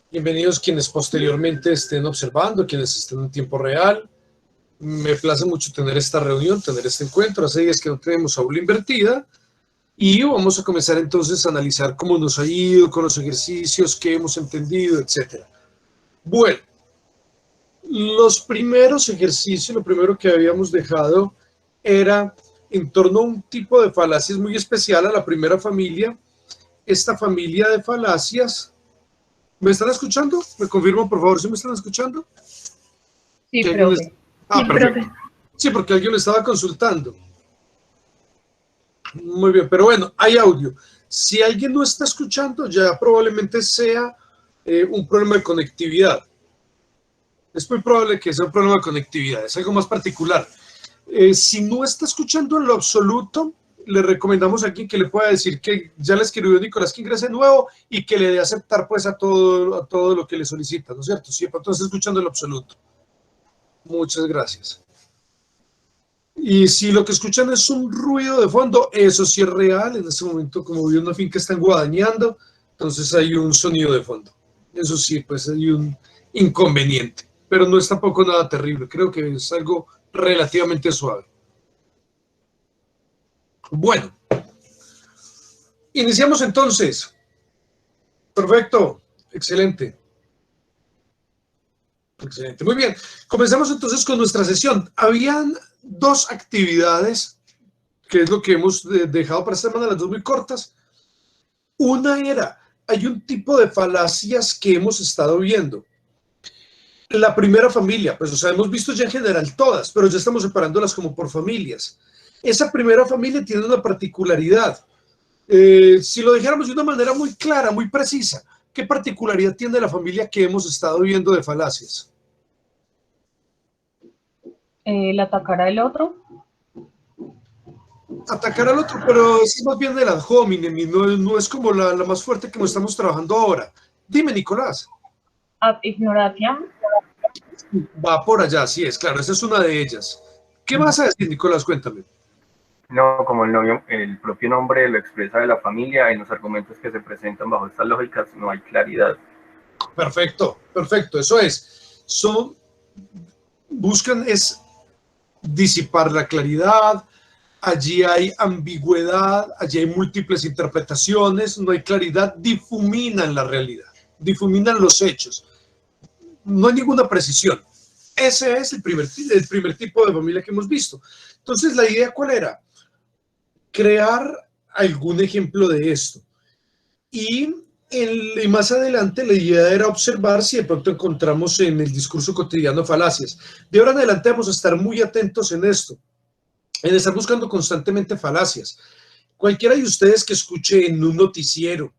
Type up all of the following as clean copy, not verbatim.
Bienvenidos quienes posteriormente estén observando, quienes estén en tiempo real. Me place mucho tener esta reunión, tener este encuentro. Hace días que no tenemos aula invertida y vamos a comenzar entonces a analizar cómo nos ha ido con los ejercicios, qué hemos entendido, etcétera. Bueno, los primeros ejercicios, lo primero que habíamos dejado era en torno a un tipo de falacias muy especial a la primera familia. Esta familia de falacias. ¿Me están escuchando? ¿Me confirman, por favor, si me están escuchando? Sí, Que alguien profe. perfecto. Sí, porque alguien me estaba consultando. Muy bien, pero bueno, hay audio. Si alguien no está escuchando, ya probablemente sea un problema de conectividad. Es muy probable que sea un problema de conectividad, es algo más particular. Si no está escuchando en lo absoluto, le recomendamos a alguien que le pueda decir que ya le escribió Nicolás que ingrese nuevo y que le dé aceptar pues a todo lo que le solicita, ¿no es cierto? Si de pronto está escuchando en lo absoluto. Muchas gracias. Y si lo que escuchan es un ruido de fondo, eso sí es real. En este momento, como vi una finca están guadañando, entonces hay un sonido de fondo. Eso sí, pues hay un inconveniente, pero no es tampoco nada terrible. Creo que es algo relativamente suave. Bueno, iniciamos entonces. Perfecto, excelente. Excelente, muy bien. Comenzamos entonces con nuestra sesión. Habían dos actividades, que es lo que hemos dejado para esta semana, las dos muy cortas. Una era, hay un tipo de falacias que hemos estado viendo. La primera familia, pues o sea, hemos visto ya en general todas, pero ya estamos separándolas como por familias. Esa primera familia tiene una particularidad. Si lo dijéramos de una manera muy clara, muy precisa, ¿qué particularidad tiene la familia que hemos estado viendo de falacias? El atacar al otro. Atacar al otro, pero es más bien del ad hominem y no es como la más fuerte que estamos trabajando ahora. Dime, Nicolás. Ad ignorantiam. Va por allá, sí es, claro, esa es una de ellas. ¿Qué vas a decir, Nicolás? Cuéntame. No, como el propio nombre lo expresa de la familia, en los argumentos que se presentan bajo estas lógicas no hay claridad. Perfecto, perfecto, eso es. Buscan es disipar la claridad, allí hay ambigüedad, allí hay múltiples interpretaciones, no hay claridad, difuminan la realidad, difuminan los hechos. No hay ninguna precisión. Ese es el primer tipo de familia que hemos visto. Entonces, ¿la idea cuál era? Crear algún ejemplo de esto. Y más adelante la idea era observar si de pronto encontramos en el discurso cotidiano falacias. De ahora en adelante vamos a estar muy atentos en esto, en estar buscando constantemente falacias. Cualquiera de ustedes que escuche en un noticiero,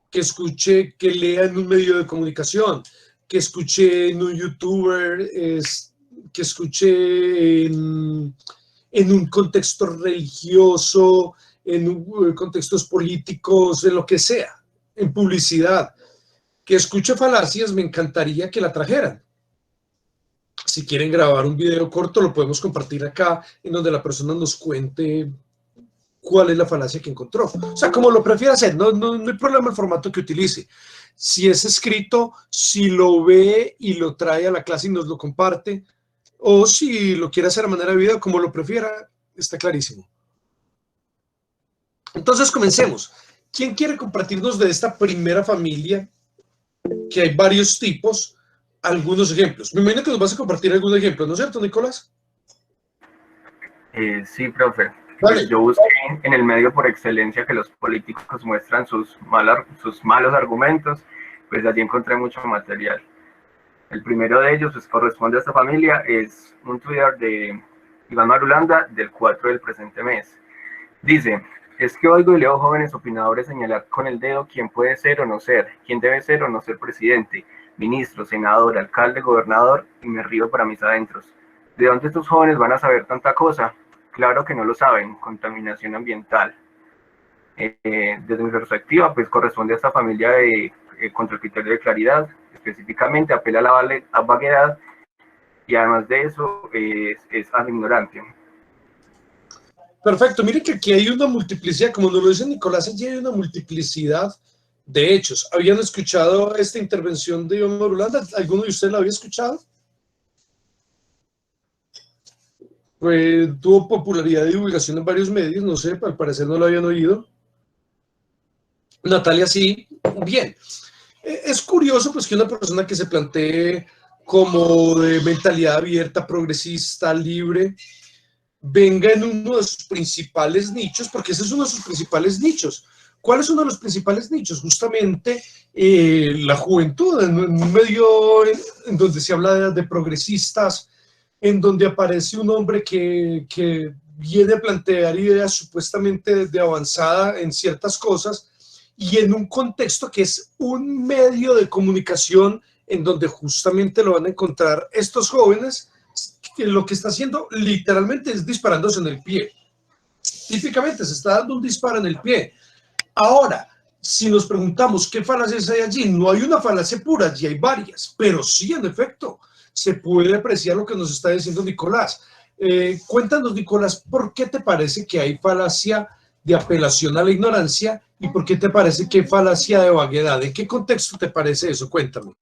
que escuche, que lea en un medio de comunicación, que escuche en un youtuber, que escuche en un contexto religioso, en contextos políticos, en lo que sea, en publicidad, que escuche falacias, me encantaría que la trajeran. Si quieren grabar un video corto, lo podemos compartir acá, en donde la persona nos cuente cuál es la falacia que encontró. O sea, como lo prefiera hacer, no hay problema el formato que utilice. Si es escrito, si lo ve y lo trae a la clase y nos lo comparte, o si lo quiere hacer a manera de video, como lo prefiera, está clarísimo. Entonces, comencemos. ¿Quién quiere compartirnos de esta primera familia, que hay varios tipos, algunos ejemplos? Me imagino que nos vas a compartir algún ejemplo, ¿no es cierto, Nicolás? Sí, profe. Vale. Pues yo busqué en el medio por excelencia que los políticos muestran sus malos argumentos, pues allí encontré mucho material. El primero de ellos, pues corresponde a esta familia, es un Twitter de Iván Marulanda del 4 del presente mes. Dice, es que oigo y leo jóvenes opinadores señalar con el dedo quién puede ser o no ser, quién debe ser o no ser presidente, ministro, senador, alcalde, gobernador, y me río para mis adentros. ¿De dónde estos jóvenes van a saber tanta cosa? Claro que no lo saben, contaminación ambiental. Desde mi perspectiva, pues corresponde a esta familia contra el criterio de claridad, específicamente apela a la vaguedad, y además de eso es ad ignorantiam. Perfecto, miren que aquí hay una multiplicidad, como nos lo dice Nicolás, allí hay una multiplicidad de hechos. ¿Habían escuchado esta intervención de Iván Marulanda? ¿Alguno de ustedes la había escuchado? Pues, tuvo popularidad y divulgación en varios medios, no sé, al parecer no lo habían oído. Natalia, sí. Bien. Es curioso pues que una persona que se plantee como de mentalidad abierta, progresista, libre, venga en uno de sus principales nichos, porque ese es uno de sus principales nichos. ¿Cuál es uno de los principales nichos? Justamente la juventud, en un medio en donde se habla de progresistas, en donde aparece un hombre que viene a plantear ideas supuestamente de avanzada en ciertas cosas, y en un contexto que es un medio de comunicación en donde justamente lo van a encontrar estos jóvenes, que lo que está haciendo literalmente es disparándose en el pie. Típicamente se está dando un disparo en el pie. Ahora, si nos preguntamos qué falacias hay allí, no hay una falacia pura, allí hay varias, pero sí, en efecto, se puede apreciar lo que nos está diciendo Nicolás. Cuéntanos, Nicolás, ¿por qué te parece que hay falacia de apelación a la ignorancia y por qué te parece que hay falacia de vaguedad? ¿En qué contexto te parece eso? Cuéntame.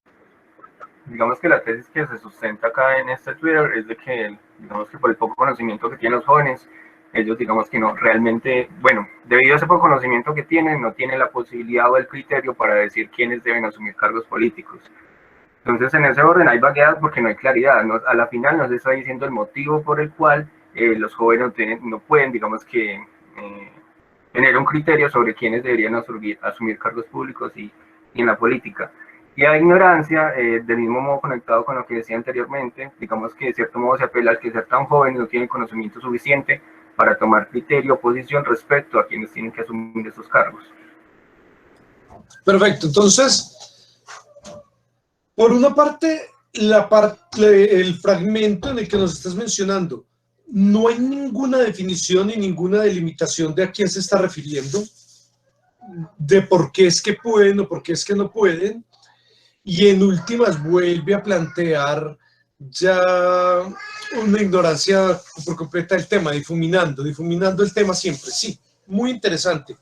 Digamos que la tesis que se sustenta acá en este Twitter es de que, digamos que por el poco conocimiento que tienen los jóvenes, ellos digamos que no realmente, bueno, debido a ese poco conocimiento que tienen, no tienen la posibilidad o el criterio para decir quiénes deben asumir cargos políticos. Entonces, en ese orden hay vaguedad porque no hay claridad. No, a la final no se está diciendo el motivo por el cual los jóvenes no pueden, digamos que, tener un criterio sobre quiénes deberían asumir cargos públicos y en la política. Y a ignorancia, del mismo modo conectado con lo que decía anteriormente, digamos que de cierto modo se apela al que ser tan jóvenes no tienen conocimiento suficiente para tomar criterio o posición respecto a quienes tienen que asumir esos cargos. Perfecto, entonces, por una parte, el fragmento en el que nos estás mencionando, no hay ninguna definición ni ninguna delimitación de a quién se está refiriendo, de por qué es que pueden o por qué es que no pueden, y en últimas vuelve a plantear ya una ignorancia por completa del tema, difuminando el tema siempre. Sí, muy interesante.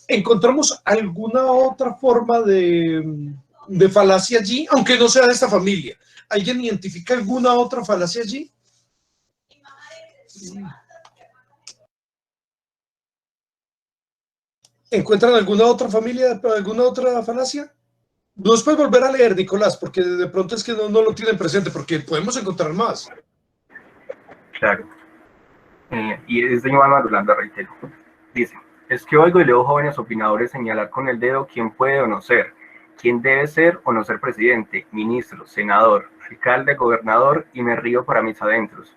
¿Encontramos alguna otra forma de falacia allí, aunque no sea de esta familia? ¿Alguien identifica alguna otra falacia allí? ¿Encuentran alguna otra familia, alguna otra falacia? Nos puedes volver a leer, Nicolás, porque de pronto es que no lo tienen presente, porque podemos encontrar más. Claro. Y es de Iván Marulanda, reitero. Dice, es que oigo y leo jóvenes opinadores señalar con el dedo quién puede o no ser, quién debe ser o no ser presidente, ministro, senador, alcalde, gobernador, y me río para mis adentros.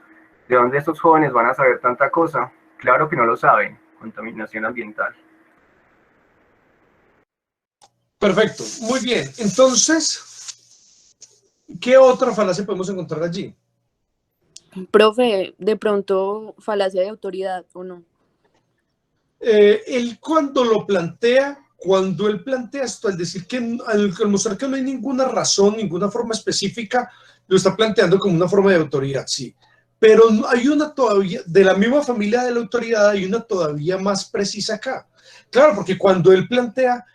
¿De dónde estos jóvenes van a saber tanta cosa? Claro que no lo saben. Contaminación ambiental. Perfecto, muy bien. Entonces, ¿qué otra falacia podemos encontrar allí? Profe, de pronto falacia de autoridad, ¿o no? Él cuando él plantea esto, al decir que, al mostrar que no hay ninguna razón, ninguna forma específica, lo está planteando como una forma de autoridad, sí. Pero hay una todavía, de la misma familia de la autoridad, hay una todavía más precisa acá. Claro, porque cuando él plantea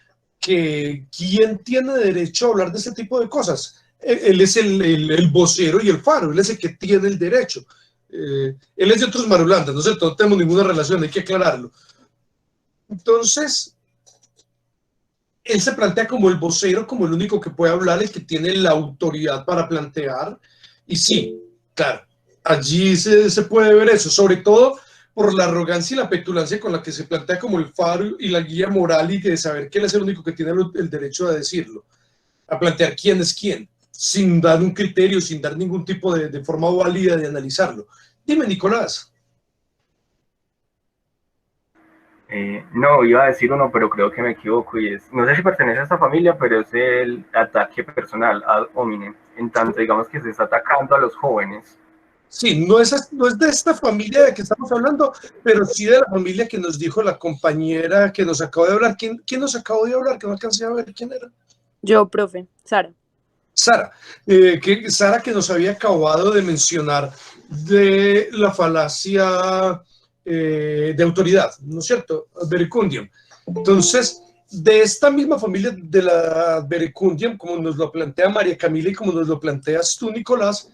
que quién tiene derecho a hablar de este tipo de cosas, él es el vocero y el faro, él es el que tiene el derecho. Él es de otros Marulandas, no sé, no tenemos ninguna relación, hay que aclararlo. Entonces, él se plantea como el vocero, como el único que puede hablar, el que tiene la autoridad para plantear. Y sí, claro, allí se puede ver eso, sobre todo por la arrogancia y la petulancia con la que se plantea como el faro y la guía moral, y de saber que él es el único que tiene el derecho a decirlo, a plantear quién es quién, sin dar un criterio, sin dar ningún tipo de forma válida de analizarlo. Dime, Nicolás. No, iba a decir uno, pero creo que me equivoco, y es, no sé si pertenece a esta familia, pero es el ataque personal ad hominem, en tanto digamos que se está atacando a los jóvenes. Sí, no es de esta familia de que estamos hablando, pero sí de la familia que nos dijo la compañera que nos acabó de hablar. ¿Quién nos acabó de hablar? Que no alcancé a ver quién era. Yo, profe, Sara. Sara, Sara que nos había acabado de mencionar de la falacia de autoridad, ¿no es cierto? Verecundium. Entonces, de esta misma familia de la Verecundiam, como nos lo plantea María Camila y como nos lo planteas tú, Nicolás,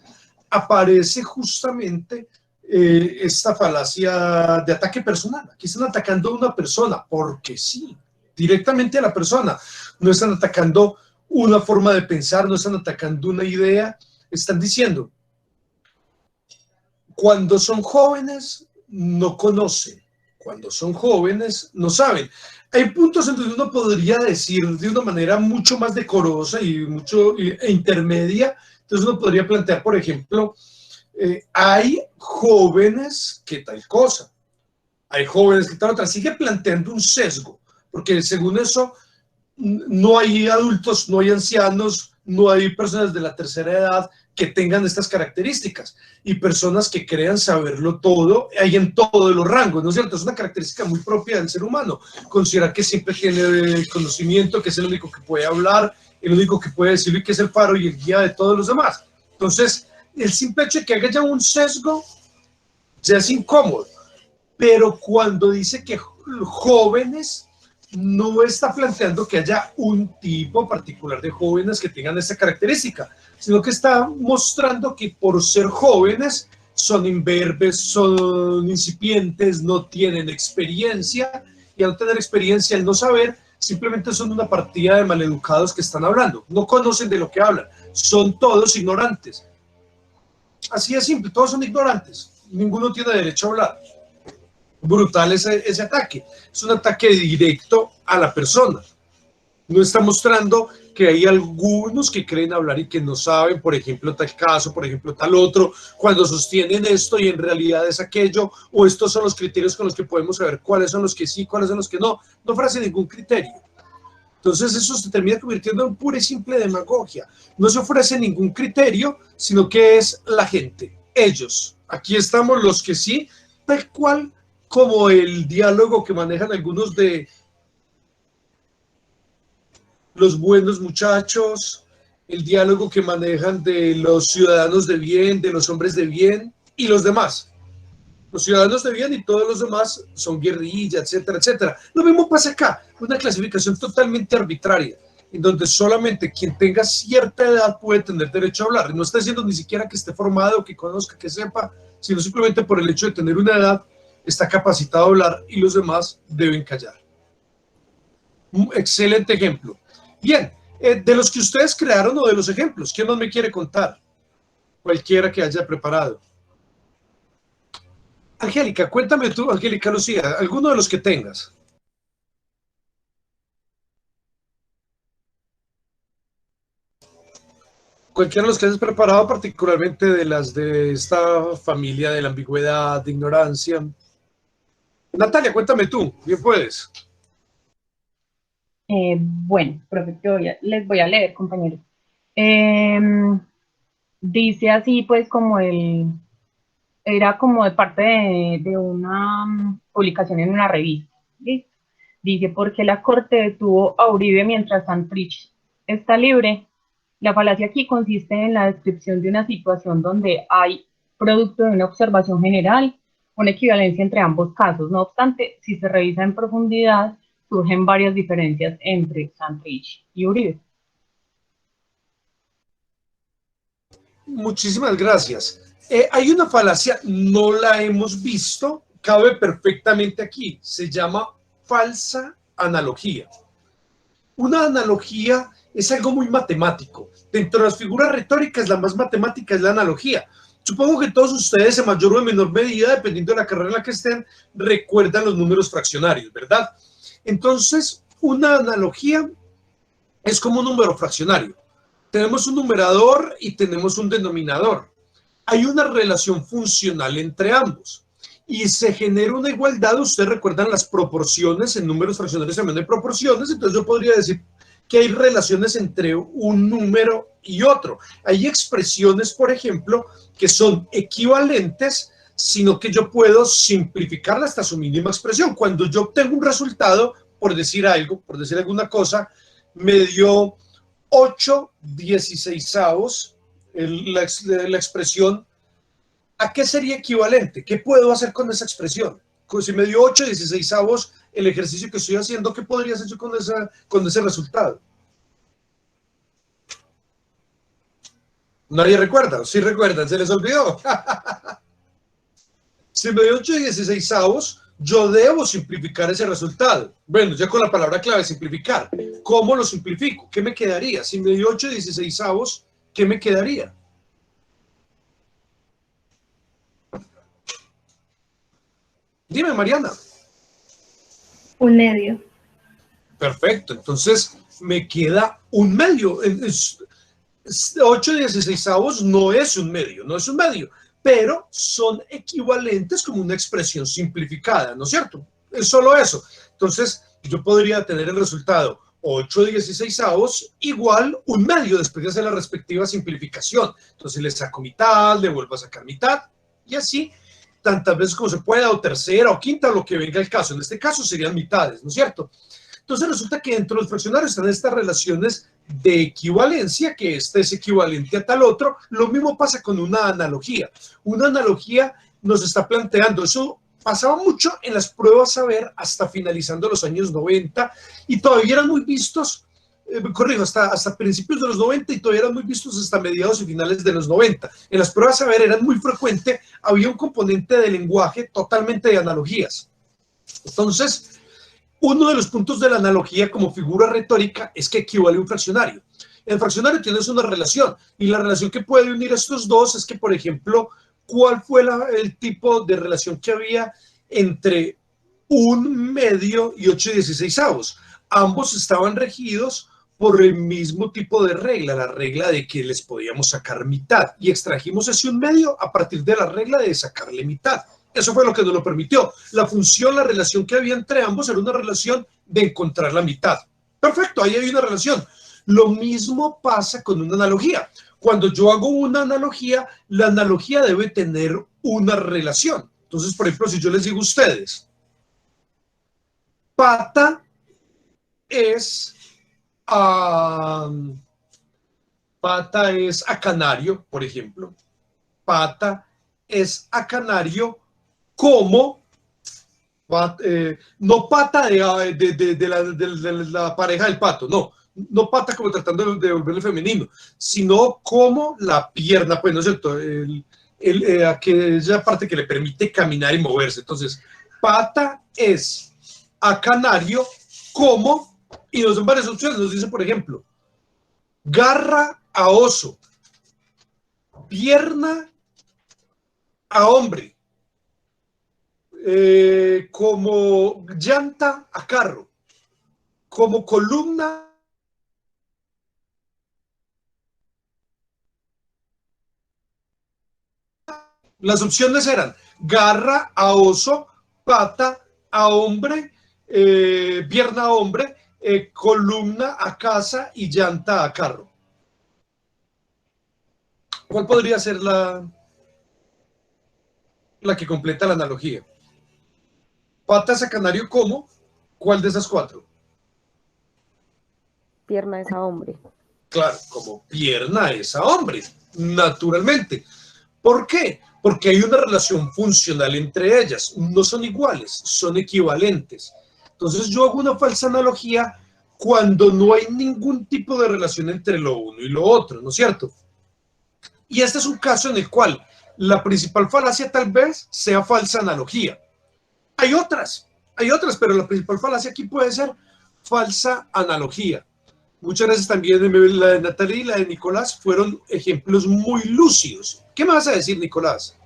aparece justamente esta falacia de ataque personal. Aquí están atacando a una persona, porque sí, directamente a la persona. No están atacando una forma de pensar, no están atacando una idea. Están diciendo, cuando son jóvenes, no conocen. Cuando son jóvenes, no saben. Hay puntos en donde uno podría decir de una manera mucho más decorosa e intermedia. Entonces uno podría plantear, por ejemplo, hay jóvenes que tal cosa, hay jóvenes que tal otra. Sigue planteando un sesgo, porque según eso no hay adultos, no hay ancianos, no hay personas de la tercera edad que tengan estas características, y personas que crean saberlo todo, hay en todos los rangos, ¿no es cierto? Es una característica muy propia del ser humano, considerar que siempre tiene conocimiento, que es el único que puede hablar, el único que puede decirlo y que es el faro y el guía de todos los demás. Entonces, el simple hecho de que haya ya un sesgo ya es incómodo, pero cuando dice que jóvenes, no está planteando que haya un tipo particular de jóvenes que tengan esta característica, sino que está mostrando que por ser jóvenes son imberbes, son incipientes, no tienen experiencia, y al no tener experiencia, al no saber, simplemente son una partida de maleducados que están hablando, no conocen de lo que hablan, son todos ignorantes. Así de simple, todos son ignorantes, ninguno tiene derecho a hablar. Brutal ese ataque, es un ataque directo a la persona. No está mostrando que hay algunos que creen hablar y que no saben, por ejemplo, tal caso, por ejemplo, tal otro, cuando sostienen esto y en realidad es aquello, o estos son los criterios con los que podemos saber cuáles son los que sí, cuáles son los que no. No ofrece ningún criterio. Entonces eso se termina convirtiendo en pura y simple demagogia. No se ofrece ningún criterio, sino que es la gente, ellos. Aquí estamos los que sí, tal cual como el diálogo que manejan algunos de los buenos muchachos, el diálogo que manejan de los ciudadanos de bien, de los hombres de bien y los demás. Los ciudadanos de bien y todos los demás son guerrilla, etcétera, etcétera. Lo mismo pasa acá, una clasificación totalmente arbitraria, en donde solamente quien tenga cierta edad puede tener derecho a hablar. No está diciendo ni siquiera que esté formado, que conozca, que sepa, sino simplemente por el hecho de tener una edad está capacitado a hablar y los demás deben callar. Un excelente ejemplo. Bien, de los que ustedes crearon o de los ejemplos, ¿quién más me quiere contar? Cualquiera que haya preparado. Angélica, cuéntame tú, Angélica Lucía, alguno de los que tengas. Cualquiera de los que hayas preparado, particularmente de las de esta familia de la ambigüedad, de ignorancia. Natalia, cuéntame tú, bien puedes. Bueno, profe, les voy a leer, compañeros. Dice así, pues, era como de parte de una publicación en una revista. ¿Listo? Dice, ¿por qué la corte detuvo a Uribe mientras Santrich está libre? La falacia aquí consiste en la descripción de una situación donde hay, producto de una observación general, una equivalencia entre ambos casos. No obstante, si se revisa en profundidad, surgen varias diferencias entre Santrich y Uribe. Muchísimas gracias. Hay una falacia, no la hemos visto, cabe perfectamente aquí. Se llama falsa analogía. Una analogía es algo muy matemático. Dentro de las figuras retóricas, la más matemática es la analogía. Supongo que todos ustedes, en mayor o en menor medida, dependiendo de la carrera en la que estén, recuerdan los números fraccionarios, ¿verdad? Entonces, una analogía es como un número fraccionario. Tenemos un numerador y tenemos un denominador. Hay una relación funcional entre ambos y se genera una igualdad. Ustedes recuerdan las proporciones, en números fraccionarios también hay proporciones, entonces yo podría decir que hay relaciones entre un número y otro. Hay expresiones, por ejemplo, que son equivalentes, sino que yo puedo simplificarla hasta su mínima expresión. Cuando yo obtengo un resultado, por decir algo, por decir alguna cosa, me dio 8/16, la expresión, ¿a qué sería equivalente? ¿Qué puedo hacer con esa expresión? Si me dio 8/16 el ejercicio que estoy haciendo, ¿qué podrías hacer con ese resultado? Nadie recuerda, sí recuerdan, se les olvidó. Si me doy 8/16, yo debo simplificar ese resultado. Bueno, ya con la palabra clave, simplificar. ¿Cómo lo simplifico? ¿Qué me quedaría? Si me doy 8/16, ¿qué me quedaría? Dime, Mariana. 1/2. Perfecto, entonces me queda 1/2. 8/16 no es 1/2, no es 1/2, pero son equivalentes como una expresión simplificada, ¿no es cierto? Es solo eso. Entonces, yo podría tener el resultado 8/16 igual 1/2 después de hacer la respectiva simplificación. Entonces, le saco mitad, le vuelvo a sacar mitad, y así, tantas veces como se pueda, o tercera o quinta, lo que venga el caso. En este caso serían mitades, ¿no es cierto? Entonces resulta que dentro del fraccionario están estas relaciones de equivalencia, que este es equivalente a tal otro. Lo mismo pasa con una analogía. Una analogía nos está planteando, eso pasaba mucho en las pruebas saber hasta finalizando los años 90 y todavía eran muy vistos, hasta principios de los 90 y todavía eran muy vistos hasta mediados y finales de los 90. En las pruebas saber eran muy frecuente, había un componente de lenguaje totalmente de analogías. Entonces, uno de los puntos de la analogía como figura retórica es que equivale a un fraccionario. En el fraccionario tienes una relación y la relación que puede unir estos dos es que, por ejemplo, ¿cuál fue el tipo de relación que había entre 1/2 y 8/16? Ambos estaban regidos por el mismo tipo de regla, la regla de que les podíamos sacar mitad y extrajimos ese 1/2 a partir de la regla de sacarle mitad. Eso fue lo que nos lo permitió. La función, la relación que había entre ambos era una relación de encontrar la mitad. Perfecto, ahí hay una relación. Lo mismo pasa con una analogía. Cuando yo hago una analogía, la analogía debe tener una relación. Entonces, por ejemplo, si yo les digo a ustedes, pata es a canario, por ejemplo. Pata es a canario como, no pata de la pareja del pato, no pata como tratando de volverle femenino, sino como la pierna, pues, ¿no es cierto? Aquella parte que le permite caminar y moverse. Entonces, pata es a canario como, y nos dan varias opciones, nos dice, por ejemplo, garra a oso, pierna a hombre, como llanta a carro, como columna las opciones eran garra a oso, pata a hombre, pierna a hombre, columna a casa y llanta a carro. ¿Cuál podría ser la que completa la analogía? Patas a canario como, ¿cuál de esas cuatro? Pierna es a hombre. Claro, como pierna es a hombre, naturalmente. ¿Por qué? Porque hay una relación funcional entre ellas. No son iguales, son equivalentes. Entonces yo hago una falsa analogía cuando no hay ningún tipo de relación entre lo uno y lo otro, ¿no es cierto? Y este es un caso en el cual la principal falacia tal vez sea falsa analogía. Hay otras, pero la principal falacia aquí puede ser falsa analogía. Muchas veces también la de Natalia y la de Nicolás fueron ejemplos muy lúcidos. ¿Qué me vas a decir, Nicolás?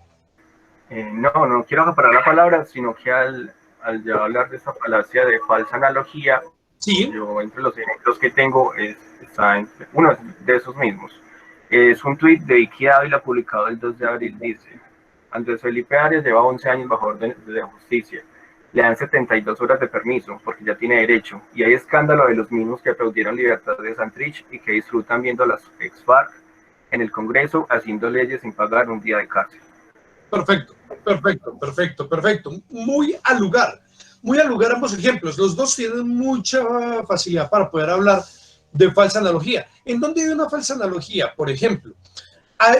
No quiero acaparar la palabra, sino que al ya hablar de esa falacia de falsa analogía, sí, yo entre los ejemplos que tengo está uno de esos mismos. Es un tuit de Vicky Ávila publicado el 2 de abril, dice: Andrés Felipe Arias lleva 11 años bajo orden de justicia. Le dan 72 horas de permiso porque ya tiene derecho. Y hay escándalo de los mismos que aplaudieron libertad de Santrich y que disfrutan viendo a las ex-FARC en el Congreso haciendo leyes sin pagar un día de cárcel. Perfecto. Muy al lugar ambos ejemplos. Los dos tienen mucha facilidad para poder hablar de falsa analogía. ¿En dónde hay una falsa analogía? Por ejemplo,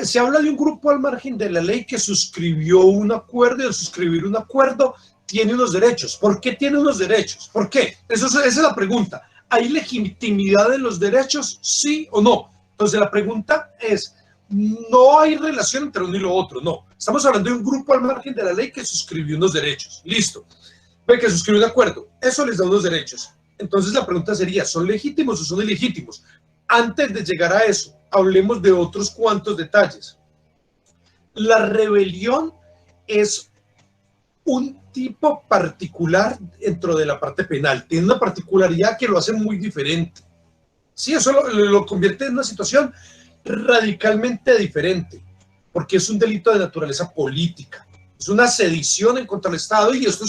se habla de un grupo al margen de la ley que suscribió un acuerdo y al suscribir un acuerdo tiene unos derechos. ¿Por qué tiene unos derechos? ¿Por qué? Esa es la pregunta. ¿Hay legitimidad en los derechos? ¿Sí o no? Entonces la pregunta es, no hay relación entre uno y lo otro, no. Estamos hablando de un grupo al margen de la ley que suscribió unos derechos. Listo. Que suscribió un acuerdo. Eso les da unos derechos. Entonces la pregunta sería, ¿son legítimos o son ilegítimos? Antes de llegar a eso, hablemos de otros cuantos detalles. La rebelión es un tipo particular dentro de la parte penal. Tiene una particularidad que lo hace muy diferente. Sí, eso lo convierte en una situación radicalmente diferente, porque es un delito de naturaleza política. Es una sedición en contra del Estado y esto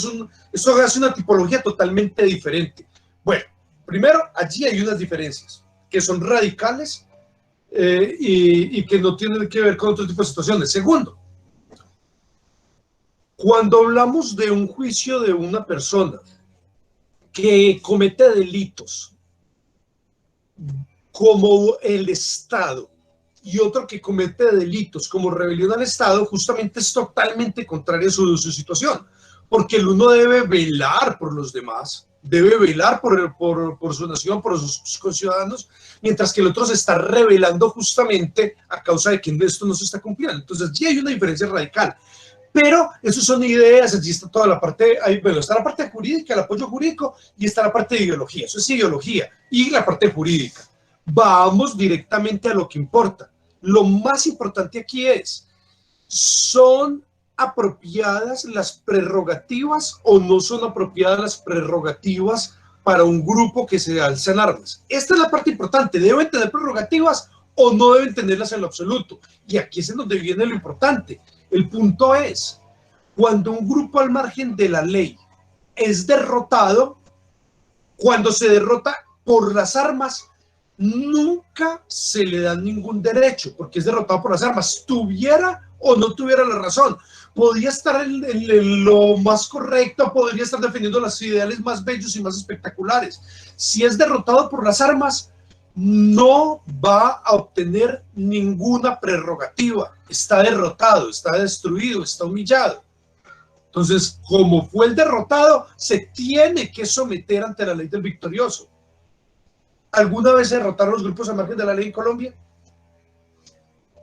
hace una tipología totalmente diferente. Bueno, primero, allí hay unas diferencias que son radicales y que no tienen que ver con otro tipo de situaciones. Segundo, cuando hablamos de un juicio de una persona que comete delitos como el Estado y otro que comete delitos como rebelión al Estado, justamente es totalmente contraria a su situación, porque el uno debe velar por los demás, debe velar por su nación, por sus conciudadanos, mientras que el otro se está rebelando justamente a causa de que esto no se está cumpliendo. Entonces, sí hay una diferencia radical. Pero eso son ideas, allí está toda la parte, bueno, está la parte jurídica, el apoyo jurídico, y está la parte de ideología, eso es ideología, y la parte jurídica. Vamos directamente a lo que importa. Lo más importante aquí es, ¿son apropiadas las prerrogativas o no son apropiadas las prerrogativas para un grupo que se alza en armas? Esta es la parte importante, ¿deben tener prerrogativas o no deben tenerlas en lo absoluto? Y aquí es en donde viene lo importante. El punto es, cuando un grupo al margen de la ley es derrotado, cuando se derrota por las armas, nunca se le da ningún derecho, porque es derrotado por las armas, tuviera o no tuviera la razón. Podría estar en lo más correcto, podría estar defendiendo los ideales más bellos y más espectaculares. Si es derrotado por las armas, no va a obtener ninguna prerrogativa. Está derrotado, está destruido, está humillado. Entonces, como fue el derrotado, se tiene que someter ante la ley del victorioso. ¿Alguna vez se derrotaron los grupos al margen de la ley en Colombia?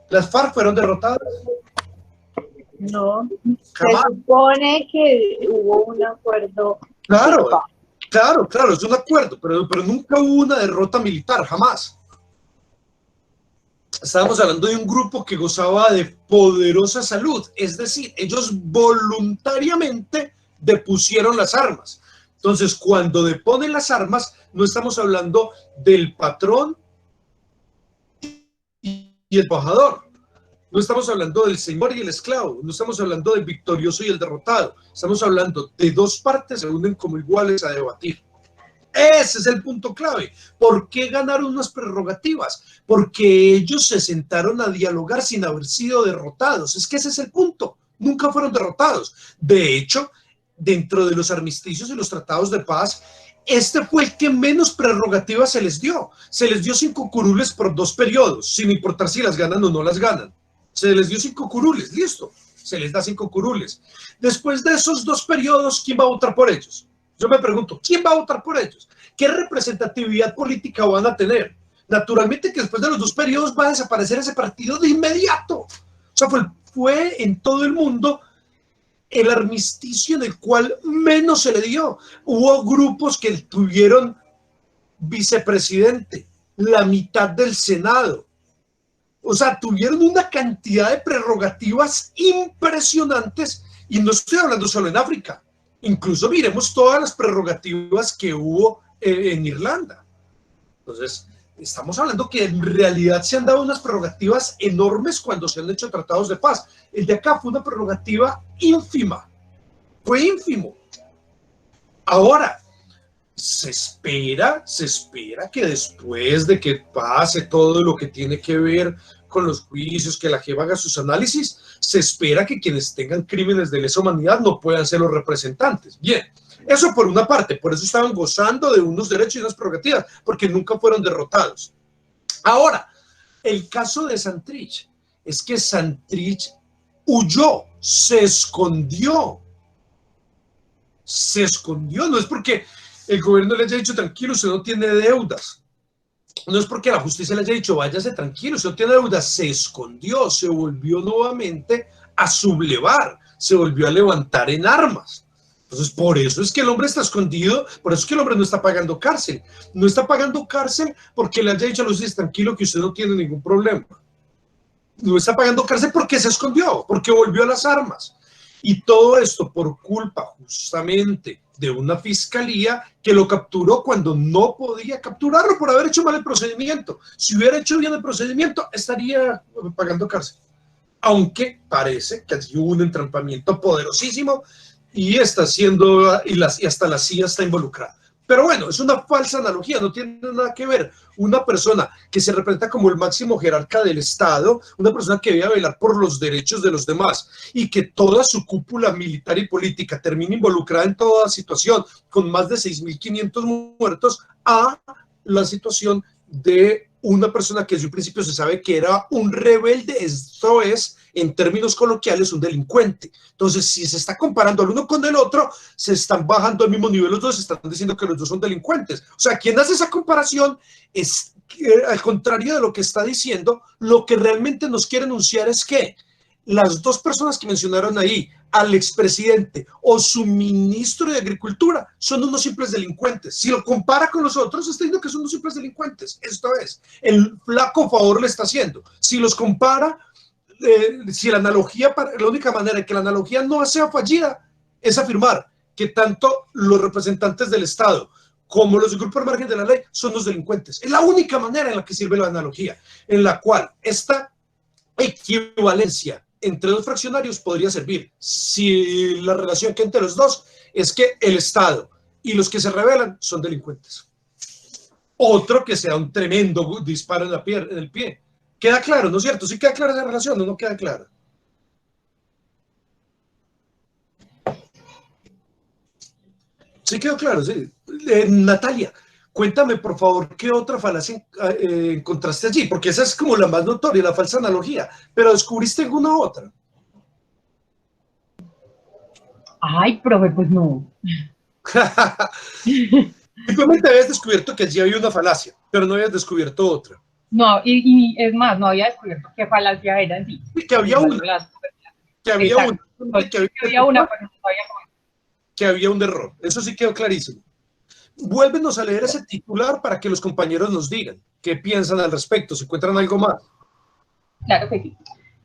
¿Las FARC fueron derrotadas? No, Jamás. se supone que hubo un acuerdo. Claro, es un acuerdo, pero nunca hubo una derrota militar, jamás. Estábamos hablando de un grupo que gozaba de poderosa salud, es decir, ellos voluntariamente depusieron las armas. Entonces, cuando deponen las armas, no estamos hablando del patrón y el embajador. No estamos hablando del señor y el esclavo, no estamos hablando del victorioso y el derrotado. Estamos hablando de dos partes se unen como iguales a debatir. Ese es el punto clave. ¿Por qué ganaron unas prerrogativas? Porque ellos se sentaron a dialogar sin haber sido derrotados. Es que ese es el punto. Nunca fueron derrotados. De hecho, dentro de los armisticios y los tratados de paz, este fue el que menos prerrogativas se les dio. Se les dio 5 curules por 2 periodos, sin importar si las ganan o no las ganan. Se les dio 5 curules, listo. Se les da 5 curules. Después de esos 2 periodos, ¿quién va a votar por ellos? Yo me pregunto, ¿quién va a votar por ellos? ¿Qué representatividad política van a tener? Naturalmente que después de los 2 periodos va a desaparecer ese partido de inmediato. O sea, fue en todo el mundo el armisticio en el cual menos se le dio. Hubo grupos que tuvieron vicepresidente, la mitad del Senado. O sea, tuvieron una cantidad de prerrogativas impresionantes y no estoy hablando solo en África. Incluso miremos todas las prerrogativas que hubo en Irlanda. Entonces, estamos hablando que en realidad se han dado unas prerrogativas enormes cuando se han hecho tratados de paz. El de acá fue una prerrogativa ínfima. Fue ínfimo. Ahora, se espera que después de que pase todo lo que tiene que ver con los juicios, que la JEP haga sus análisis, se espera que quienes tengan crímenes de lesa humanidad no puedan ser los representantes. Bien, eso por una parte, por eso estaban gozando de unos derechos y unas prerrogativas, porque nunca fueron derrotados. Ahora, el caso de Santrich es que Santrich huyó, se escondió. se escondió, no es porque el gobierno le haya dicho tranquilo, usted no tiene deudas, no es porque la justicia le haya dicho váyase tranquilo, usted no tiene deudas, se escondió, se volvió nuevamente a sublevar, se volvió a levantar en armas. Entonces, por eso es que el hombre está escondido, por eso es que el hombre no está pagando cárcel. No está pagando cárcel porque le haya dicho a los jueces, tranquilo que usted no tiene ningún problema. No está pagando cárcel porque se escondió, porque volvió a las armas. Y todo esto por culpa justamente de una fiscalía que lo capturó cuando no podía capturarlo por haber hecho mal el procedimiento. Si hubiera hecho bien el procedimiento, estaría pagando cárcel. Aunque parece que allí hubo un entrampamiento poderosísimo y está haciendo, y hasta la CIA está involucrada. Pero bueno, es una falsa analogía, no tiene nada que ver. Una persona que se representa como el máximo jerarca del Estado, una persona que debe velar por los derechos de los demás y que toda su cúpula militar y política termine involucrada en toda situación, con más de 6.500 muertos, a la situación de una persona que desde un principio se sabe que era un rebelde, esto es, en términos coloquiales, un delincuente. Entonces, si se está comparando al uno con el otro, se están bajando al mismo nivel los dos, se están diciendo que los dos son delincuentes. O sea, quien hace esa comparación es, al contrario de lo que está diciendo, lo que realmente nos quiere anunciar es que las dos personas que mencionaron ahí, al expresidente o su ministro de Agricultura, son unos simples delincuentes. Si lo compara con los otros, está diciendo que son unos simples delincuentes. Esto es, el flaco favor le está haciendo. Si los compara, si la analogía, la única manera en que la analogía no sea fallida es afirmar que tanto los representantes del Estado como los grupos al margen de la ley son los delincuentes. Es la única manera en la que sirve la analogía, en la cual esta equivalencia entre dos fraccionarios podría servir si la relación que entre los dos es que el Estado y los que se rebelan son delincuentes. Otro que sea un tremendo disparo en el pie. ¿Queda claro, no es cierto? ¿Sí queda clara esa relación o no queda clara? Sí quedó claro, sí. Natalia, cuéntame por favor qué otra falacia encontraste allí, porque esa es como la más notoria, la falsa analogía, pero ¿descubriste alguna otra? Ay, profe, pues no. Simplemente habías descubierto que allí había una falacia, pero no habías descubierto otra. No, y es más, no había descubierto qué falacia era en sí. Que había una. Que había una. Que había una, pero no había. Que había un error. Eso sí quedó clarísimo. Vuélvenos a leer ese titular para que los compañeros nos digan qué piensan al respecto, si encuentran algo más. Claro que sí.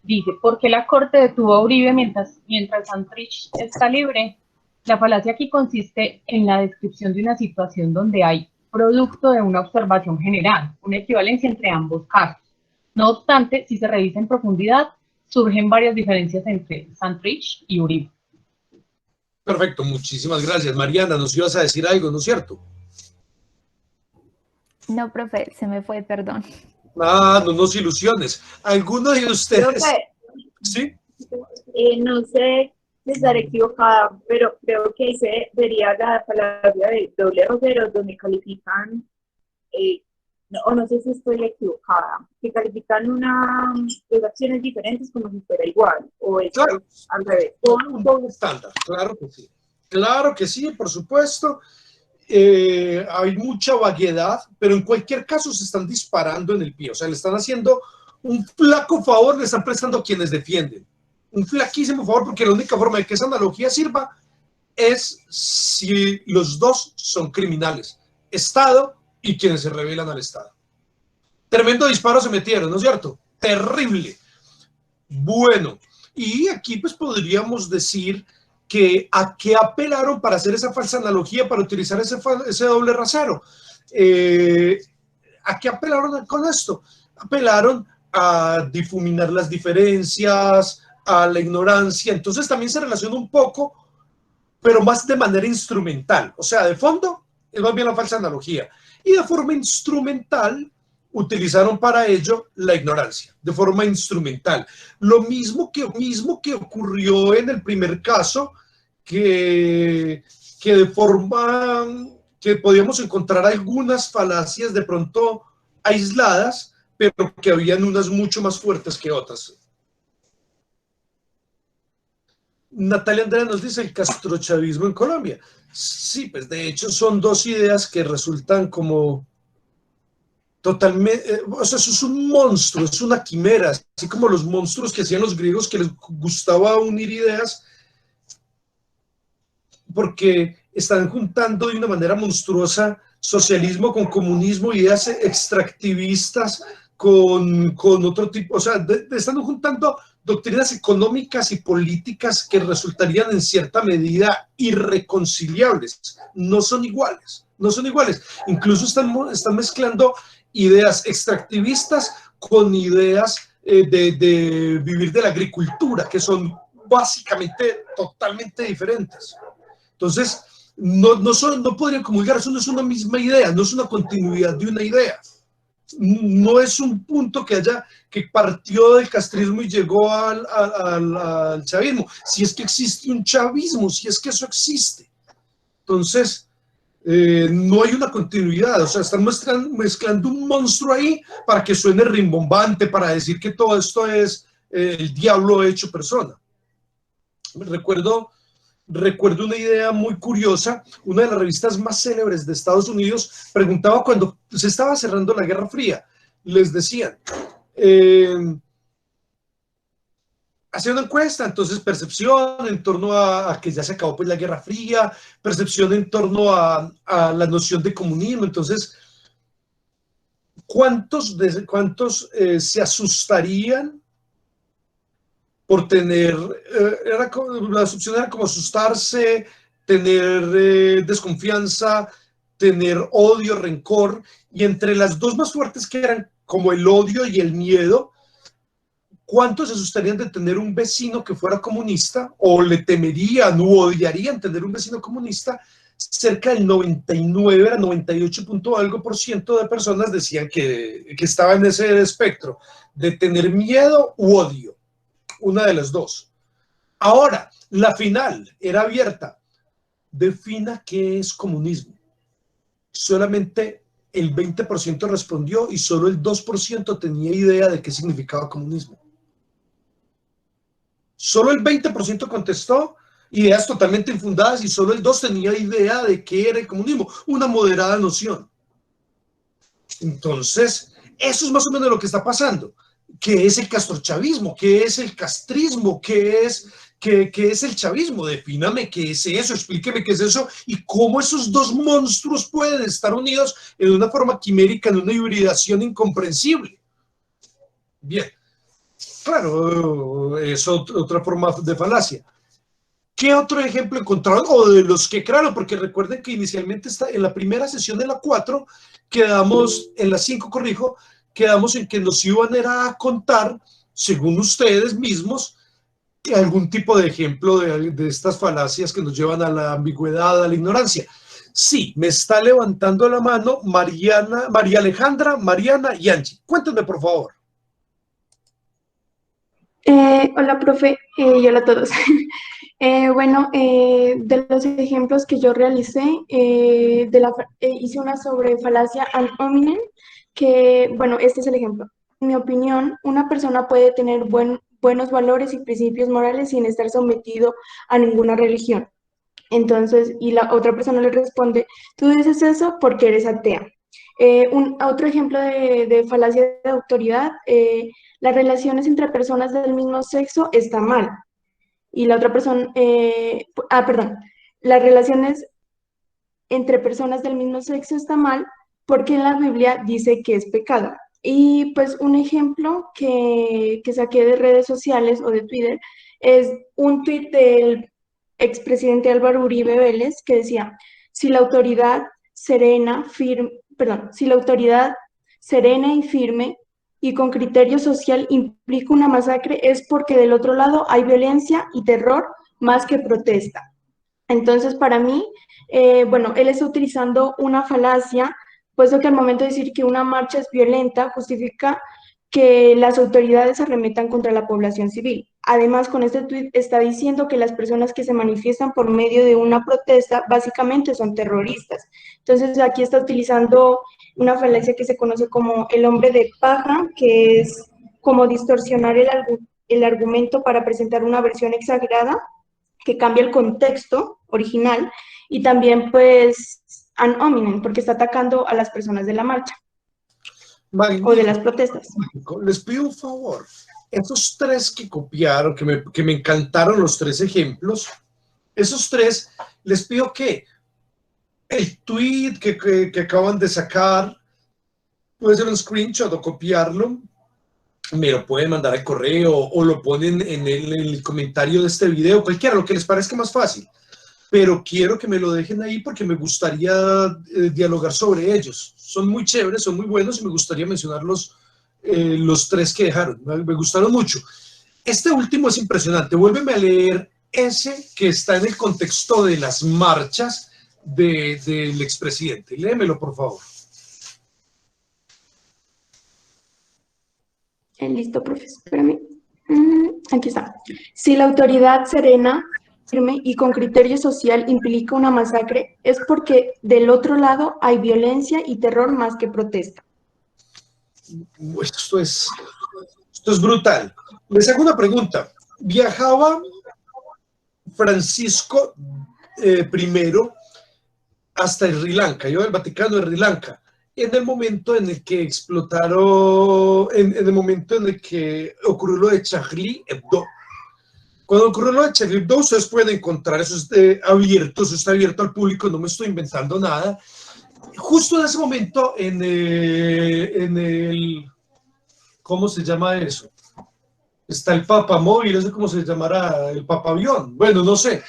Dice, ¿por qué la Corte detuvo a Uribe mientras Santrich está libre? La falacia aquí consiste en la descripción de una situación donde hay producto de una observación general, una equivalencia entre ambos casos. No obstante, si se revisa en profundidad, surgen varias diferencias entre Santrich y Uribe. Perfecto, muchísimas gracias. Mariana, nos ibas a decir algo, ¿no es cierto? No, profe, se me fue, perdón. Ah, no nos ilusiones. ¿Alguno de ustedes? Profe, ¿Sí? no sé si estaré equivocada, pero creo que se vería la palabra de doble rasero donde califican, no sé si estoy equivocada, que califican dos acciones diferentes como si fuera igual, o es Claro. al revés. Un doble estándar, claro que sí. Claro que sí, por supuesto. Hay mucha vaguedad, pero en cualquier caso se están disparando en el pie, o sea, le están haciendo un flaco favor, le están prestando a quienes defienden, un flaquísimo favor, porque la única forma de que esa analogía sirva es si los dos son criminales, Estado y quienes se rebelan al Estado. Tremendo disparo se metieron, ¿no es cierto? Terrible. Bueno, y aquí pues podríamos decir que a qué apelaron para hacer esa falsa analogía, para utilizar ese doble rasero. ¿A qué apelaron con esto? Apelaron a difuminar las diferencias, a la ignorancia. Entonces también se relaciona un poco, pero más de manera instrumental. O sea, de fondo es más bien la falsa analogía. Y de forma instrumental utilizaron para ello la ignorancia, de forma instrumental. Lo mismo que ocurrió en el primer caso, que de forma que podíamos encontrar algunas falacias de pronto aisladas, pero que habían unas mucho más fuertes que otras. Natalia Andrea nos dice el castrochavismo en Colombia. Sí, pues de hecho son dos ideas que resultan como totalmente, o sea, eso es un monstruo, es una quimera, así como los monstruos que hacían los griegos que les gustaba unir ideas porque están juntando de una manera monstruosa socialismo con comunismo, ideas extractivistas con otro tipo, o sea, están juntando doctrinas económicas y políticas que resultarían en cierta medida irreconciliables. No son iguales, no son iguales. Incluso están mezclando ideas extractivistas con ideas de vivir de la agricultura, que son básicamente totalmente diferentes. Entonces, no podría comulgar, eso no es una misma idea, no es una continuidad de una idea. No es un punto que partió del castrismo y llegó al chavismo. Si es que existe un chavismo, si es que eso existe. Entonces, no hay una continuidad, o sea, están mezclando un monstruo ahí para que suene rimbombante, para decir que todo esto es el diablo hecho persona. Recuerdo una idea muy curiosa. Una de las revistas más célebres de Estados Unidos preguntaba cuando se estaba cerrando la Guerra Fría, les decían, hacía una encuesta, entonces percepción en torno a que ya se acabó pues la Guerra Fría, percepción en torno a la noción de comunismo. Entonces, ¿cuántos se asustarían por tener, las opciones eran como asustarse, tener desconfianza, tener odio, rencor, y entre las dos más fuertes que eran como el odio y el miedo, ¿cuántos se asustarían de tener un vecino que fuera comunista o le temerían u odiarían tener un vecino comunista? Cerca del 99 a 98 punto algo por ciento de personas decían que estaba en ese espectro de tener miedo u odio. Una de las dos. Ahora, la final era abierta. Defina qué es comunismo. Solamente el 20% respondió y solo el 2% tenía idea de qué significaba comunismo. Solo el 20% contestó ideas totalmente infundadas y solo el 2% tenía idea de qué era el comunismo, una moderada noción. Entonces, eso es más o menos lo que está pasando. ¿Qué es el castrochavismo? ¿Qué es el castrismo? ¿Qué es el chavismo? Defíname qué es eso, explíqueme qué es eso y cómo esos dos monstruos pueden estar unidos en una forma quimérica, en una hibridación incomprensible. Bien, claro, es otra forma de falacia. ¿Qué otro ejemplo encontraron? O de los que crearon, porque recuerden que inicialmente en la primera sesión de la 4, quedamos, en la 5 corrijo, quedamos en que nos iban a contar, según ustedes mismos, algún tipo de ejemplo de estas falacias que nos llevan a la ambigüedad, a la ignorancia. Sí, me está levantando la mano María Alejandra, Mariana y Angie. Cuéntenme, por favor. Hola, profe, y hola a todos. Bueno, de los ejemplos que yo realicé, hice una sobre falacia ad hominem, que, bueno, este es el ejemplo. En mi opinión, una persona puede tener buenos valores y principios morales sin estar sometido a ninguna religión. Entonces, y la otra persona le responde, tú dices eso porque eres atea. Otro ejemplo de falacia de autoridad, las relaciones entre personas del mismo sexo está mal. Y la otra persona, perdón, las relaciones entre personas del mismo sexo está mal porque en la Biblia dice que es pecado. Y pues un ejemplo que saqué de redes sociales o de Twitter es un tweet del expresidente Álvaro Uribe Vélez que decía, si la autoridad serena y firme y con criterio social implica una masacre es porque del otro lado hay violencia y terror más que protesta. Entonces, para mí, bueno, él está utilizando una falacia, puesto que al momento de decir que una marcha es violenta, justifica que las autoridades arremetan contra la población civil. Además, con este tuit está diciendo que las personas que se manifiestan por medio de una protesta básicamente son terroristas. Entonces, aquí está utilizando una falacia que se conoce como el hombre de paja, que es como distorsionar el argumento para presentar una versión exagerada que cambia el contexto original, y también pues ad hominem, porque está atacando a las personas de la marcha o de las protestas. Les pido un favor, esos tres que copiaron, que me encantaron los tres ejemplos, esos tres, les pido que el tweet que acaban de sacar, puede ser un screenshot o copiarlo, me lo pueden mandar al correo o lo ponen en el comentario de este video, cualquiera, lo que les parezca más fácil. Pero quiero que me lo dejen ahí porque me gustaría dialogar sobre ellos. Son muy chéveres, son muy buenos y me gustaría mencionar los tres que dejaron. Me gustaron mucho. Este último es impresionante. Vuélveme a leer ese que está en el contexto de las marchas del expresidente. Léemelo, por favor. Listo, profesor. Espérame. Aquí está. Si la autoridad serena, firme y con criterio social implica una masacre, es porque del otro lado hay violencia y terror más que protesta. Esto es brutal. Les hago una pregunta. Viajaba Francisco I hasta Sri Lanka, iba al Vaticano de Sri Lanka, en el momento en el que explotaron, en el momento en el que ocurrió lo de Charlie Hebdo. Cuando ocurrió lo de Charlie Hebdo, ustedes pueden encontrar, eso está abierto al público, no me estoy inventando nada. Justo en ese momento, en el ¿cómo se llama eso? Está el papamóvil, no sé cómo se llamará, el papavión, bueno, no sé,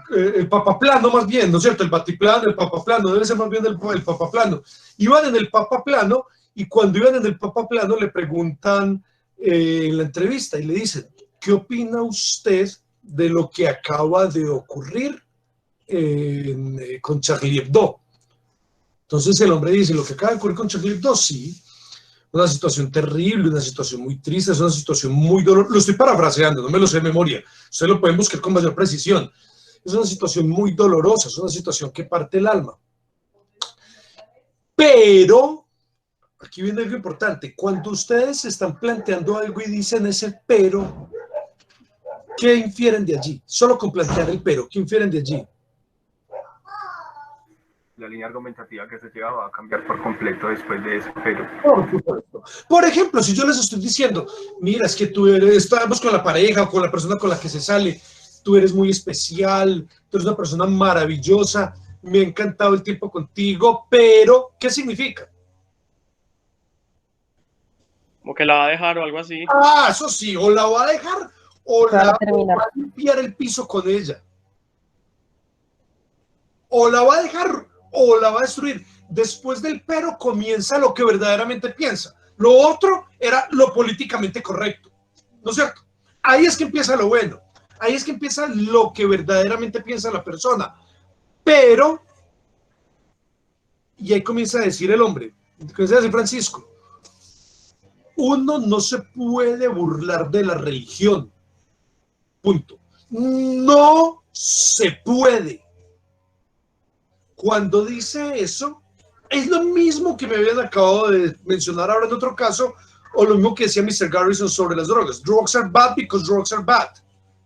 el papaplano más bien, ¿no es cierto? El batiplano, el papaplano, debe ser más bien el papaplano. Iban en el papaplano y cuando iban en el papaplano le preguntan en la entrevista y le dicen, ¿qué opina usted de lo que acaba de ocurrir con Charlie Hebdo? Entonces el hombre dice, lo que acaba de ocurrir con Charlie Hebdo, sí, una situación terrible, una situación muy triste, es una situación muy dolorosa. Lo estoy parafraseando, no me lo sé de memoria. Ustedes lo pueden buscar con mayor precisión. Es una situación muy dolorosa, es una situación que parte el alma. Pero, aquí viene algo importante, cuando ustedes están planteando algo y dicen ese pero, ¿qué infieren de allí? Solo con plantear el pero, ¿qué infieren de allí? La línea argumentativa que se lleva va a cambiar por completo después de eso, pero... Por supuesto. Por ejemplo, si yo les estoy diciendo, mira, es que tú estamos con la pareja o con la persona con la que se sale, tú eres muy especial, tú eres una persona maravillosa, me ha encantado el tiempo contigo, pero, ¿qué significa? Como que la va a dejar o algo así. Ah, eso sí, o la va a dejar o la va a limpiar el piso con ella. O la va a dejar o la va a destruir. Después del pero comienza lo que verdaderamente piensa. Lo otro era lo políticamente correcto, ¿no es cierto? Ahí es que empieza lo bueno. Ahí es que empieza lo que verdaderamente piensa la persona. Pero, y ahí comienza a decir el hombre, comienza a decir Francisco, uno no se puede burlar de la religión. Punto. No se puede. Cuando dice eso, es lo mismo que me habían acabado de mencionar ahora en otro caso, o lo mismo que decía Mr. Garrison sobre las drogas. Drugs are bad because drugs are bad.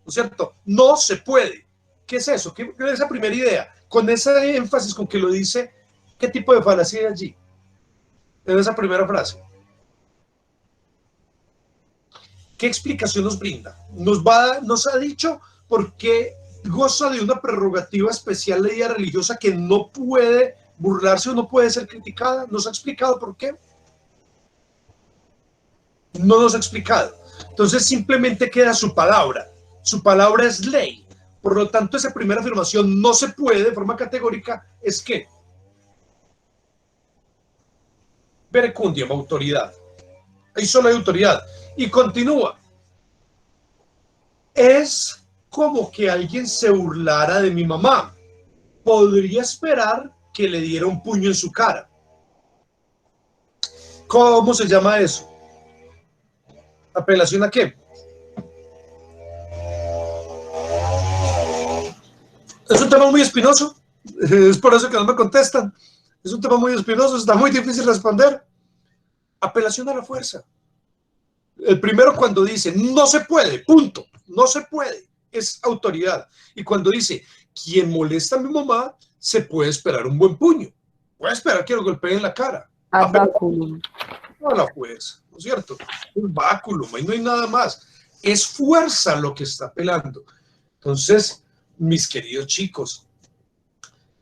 ¿No es cierto? No se puede. ¿Qué es eso? ¿Qué es esa primera idea? Con ese énfasis con que lo dice, ¿qué tipo de falacia hay allí? En esa primera frase. ¿Qué explicación nos brinda? Nos ha dicho por qué goza de una prerrogativa especial de vida religiosa que no puede burlarse o no puede ser criticada. ¿Nos ha explicado por qué? No nos ha explicado. Entonces simplemente queda su palabra. Su palabra es ley. Por lo tanto, esa primera afirmación no se puede de forma categórica. ¿Es qué? Verecundiam, autoridad. Ahí solo hay autoridad. Y continúa. Es como que alguien se burlara de mi mamá. Podría esperar que le diera un puño en su cara. ¿Cómo se llama eso? ¿Apelación a qué? Es un tema muy espinoso. Es por eso que no me contestan. Es un tema muy espinoso, está muy difícil responder. Apelación a la fuerza. El primero cuando dice, no se puede, punto, no se puede. es autoridad. Y cuando dice, quien molesta a mi mamá, se puede esperar un buen puño. Puede esperar que lo golpeen en la cara. Ad baculum. No la fuerza, ¿no es cierto? Un báculo, y no hay nada más. Es fuerza lo que está apelando. Entonces, mis queridos chicos,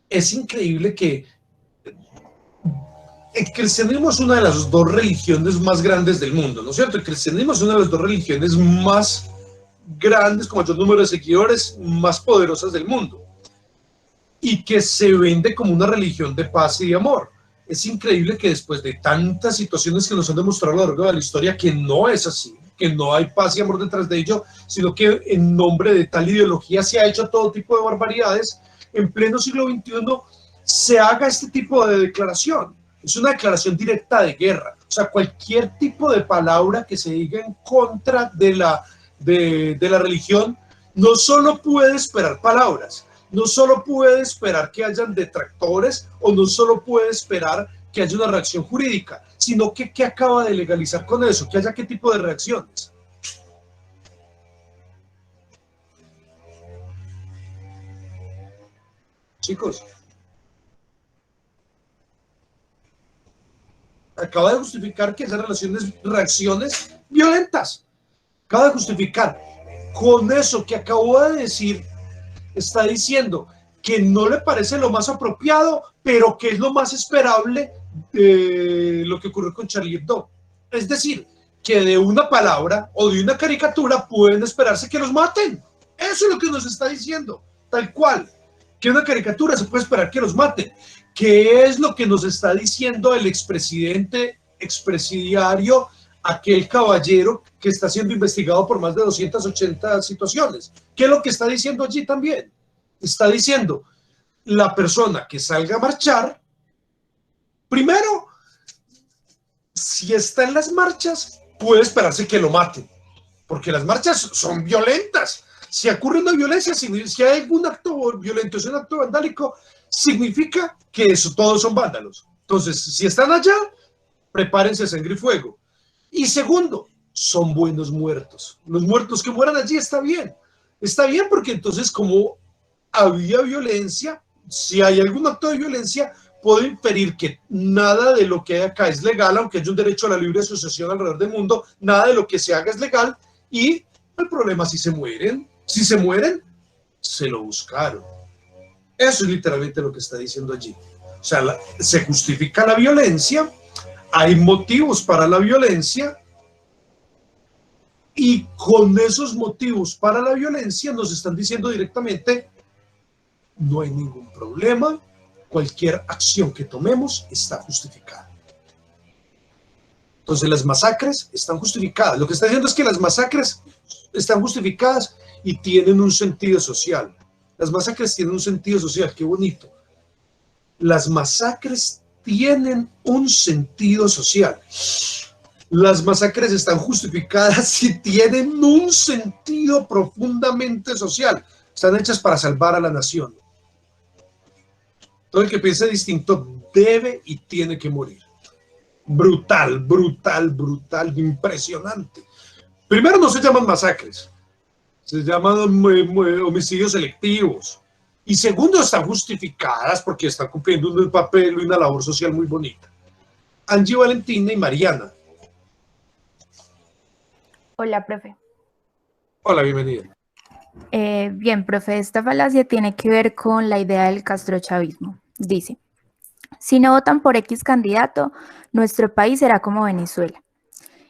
es increíble que el cristianismo es una de las dos religiones más grandes del mundo, ¿no es cierto? El cristianismo es una de las dos religiones más grandes, con mayor número de seguidores, más poderosas del mundo, y que se vende como una religión de paz y de amor. Es increíble que después de tantas situaciones que nos han demostrado a lo largo de la historia que no es así, que no hay paz y amor detrás de ello, sino que en nombre de tal ideología se ha hecho todo tipo de barbaridades, en pleno siglo XXI se haga este tipo de declaración. Es una declaración directa de guerra. O sea, cualquier tipo de palabra que se diga en contra de la religión no solo puede esperar palabras, no solo puede esperar que hayan detractores o no solo puede esperar que haya una reacción jurídica, sino que ¿qué acaba de legalizar con eso? ¿Que haya qué tipo de reacciones? Chicos, acaba de justificar que esas reacciones violentas. Acaba de justificar. Con eso que acabo de decir, está diciendo que no le parece lo más apropiado, pero que es lo más esperable de lo que ocurrió con Charlie Hebdo. Es decir, que de una palabra o de una caricatura pueden esperarse que los maten. Eso es lo que nos está diciendo, tal cual. Que una caricatura se puede esperar que los maten. ¿Qué es lo que nos está diciendo el expresidente, expresidiario, aquel caballero que está siendo investigado por más de 280 situaciones? ¿Qué es lo que está diciendo allí también? Está diciendo, la persona que salga a marchar, primero, si está en las marchas, puede esperarse que lo maten, porque las marchas son violentas. Si ocurre una violencia, si hay algún acto violento, es un acto vandálico, significa que eso, todos son vándalos. Entonces, si están allá, prepárense a sangre y fuego. Y segundo, son buenos muertos. Los muertos que mueran allí está bien. Está bien porque entonces como había violencia, si hay algún acto de violencia, puedo inferir que nada de lo que hay acá es legal, aunque haya un derecho a la libre asociación alrededor del mundo, nada de lo que se haga es legal, y el problema si se mueren, se lo buscaron. Eso es literalmente lo que está diciendo allí. O sea, se justifica la violencia, hay motivos para la violencia, y con esos motivos para la violencia nos están diciendo directamente, no hay ningún problema, cualquier acción que tomemos está justificada. Entonces las masacres están justificadas. Lo que está diciendo es que las masacres están justificadas y tienen un sentido social. Las masacres tienen un sentido social, qué bonito. Las masacres tienen un sentido social. Las masacres están justificadas y tienen un sentido profundamente social. Están hechas para salvar a la nación. Todo el que piense distinto debe y tiene que morir. Brutal, brutal, brutal, impresionante. Primero, no se llaman masacres. Se llaman homicidios selectivos. Y segundo, están justificadas porque están cumpliendo un papel y una labor social muy bonita. Angie, Valentina y Mariana. Hola, profe. Hola, bienvenida. Bien, profe, esta falacia tiene que ver con la idea del castrochavismo. Dice, si no votan por X candidato, nuestro país será como Venezuela.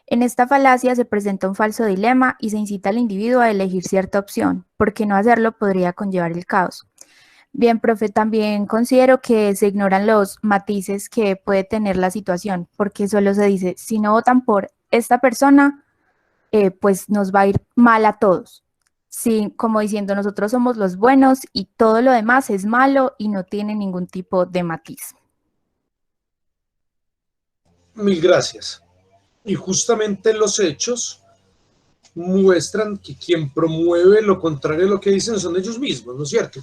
En esta falacia se presenta un falso dilema y se incita al individuo a elegir cierta opción, porque no hacerlo podría conllevar el caos. Bien, profe, también considero que se ignoran los matices que puede tener la situación, porque solo se dice, si no votan por esta persona, pues nos va a ir mal a todos. Sí, como diciendo, nosotros somos los buenos y todo lo demás es malo y no tiene ningún tipo de matiz. Mil gracias. Y justamente los hechos muestran que quien promueve lo contrario a lo que dicen son ellos mismos, ¿no es cierto?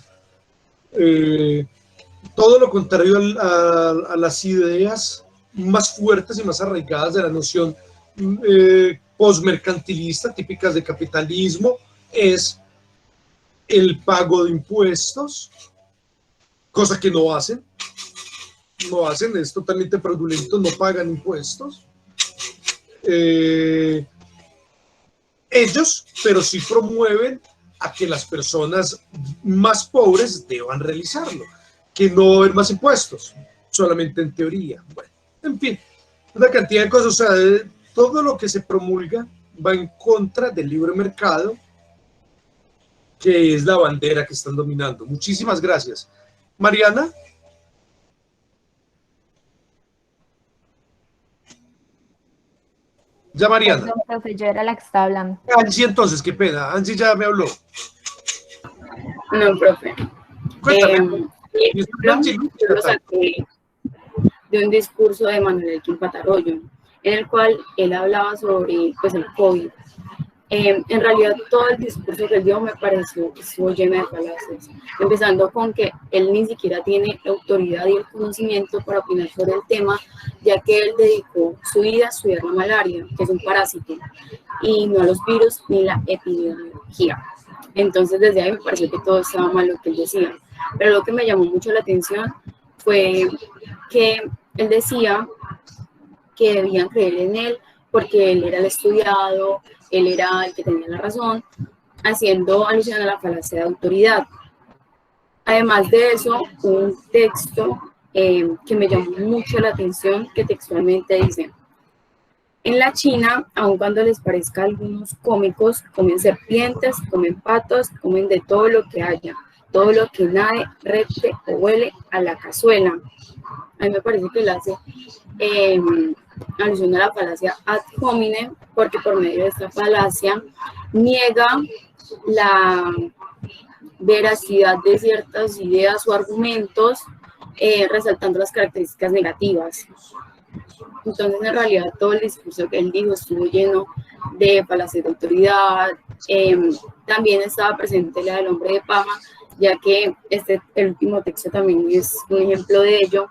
Todo lo contrario a las ideas más fuertes y más arraigadas de la noción postmercantilista, típicas de capitalismo, es el pago de impuestos, cosa que no hacen, es totalmente fraudulento, no pagan impuestos. Ellos, pero sí promueven a que las personas más pobres deban realizarlo, que no haber más impuestos, solamente en teoría. Bueno, en fin, una cantidad de cosas, o sea, todo lo que se promulga va en contra del libre mercado, que es la bandera que están dominando. Muchísimas gracias. Mariana. Ya, Mariana. Perdón, profe, yo era la que estaba hablando. Angie, entonces, qué pena. Angie ya me habló. No, profe. Cuéntame. Yo lo saqué de un discurso de Manuel Elkin Patarroyo, en el cual él hablaba sobre pues, el COVID. En realidad, todo el discurso que él dio me pareció que estuvo lleno de falacias, empezando con que él ni siquiera tiene la autoridad y el conocimiento para opinar sobre el tema, ya que él dedicó su vida a estudiar la malaria, que es un parásito, y no a los virus ni la epidemiología. Entonces, desde ahí me pareció que todo estaba mal lo que él decía. Pero lo que me llamó mucho la atención fue que él decía que debían creer en él porque él era el estudiado, él era el que tenía la razón, haciendo alusión a la falacia de autoridad. Además de eso, un texto que me llamó mucho la atención, que textualmente dice: en la China, aun cuando les parezca a algunos cómicos, comen serpientes, comen patos, comen de todo lo que haya, todo lo que nade, repte o huele a la cazuela. A mí me parece que él hace alusión a la falacia ad hominem, porque por medio de esta falacia niega la veracidad de ciertas ideas o argumentos, resaltando las características negativas. Entonces, en realidad, todo el discurso que él dijo estuvo lleno de falacias de autoridad. También estaba presente la del hombre de paja, ya que el último texto también es un ejemplo de ello,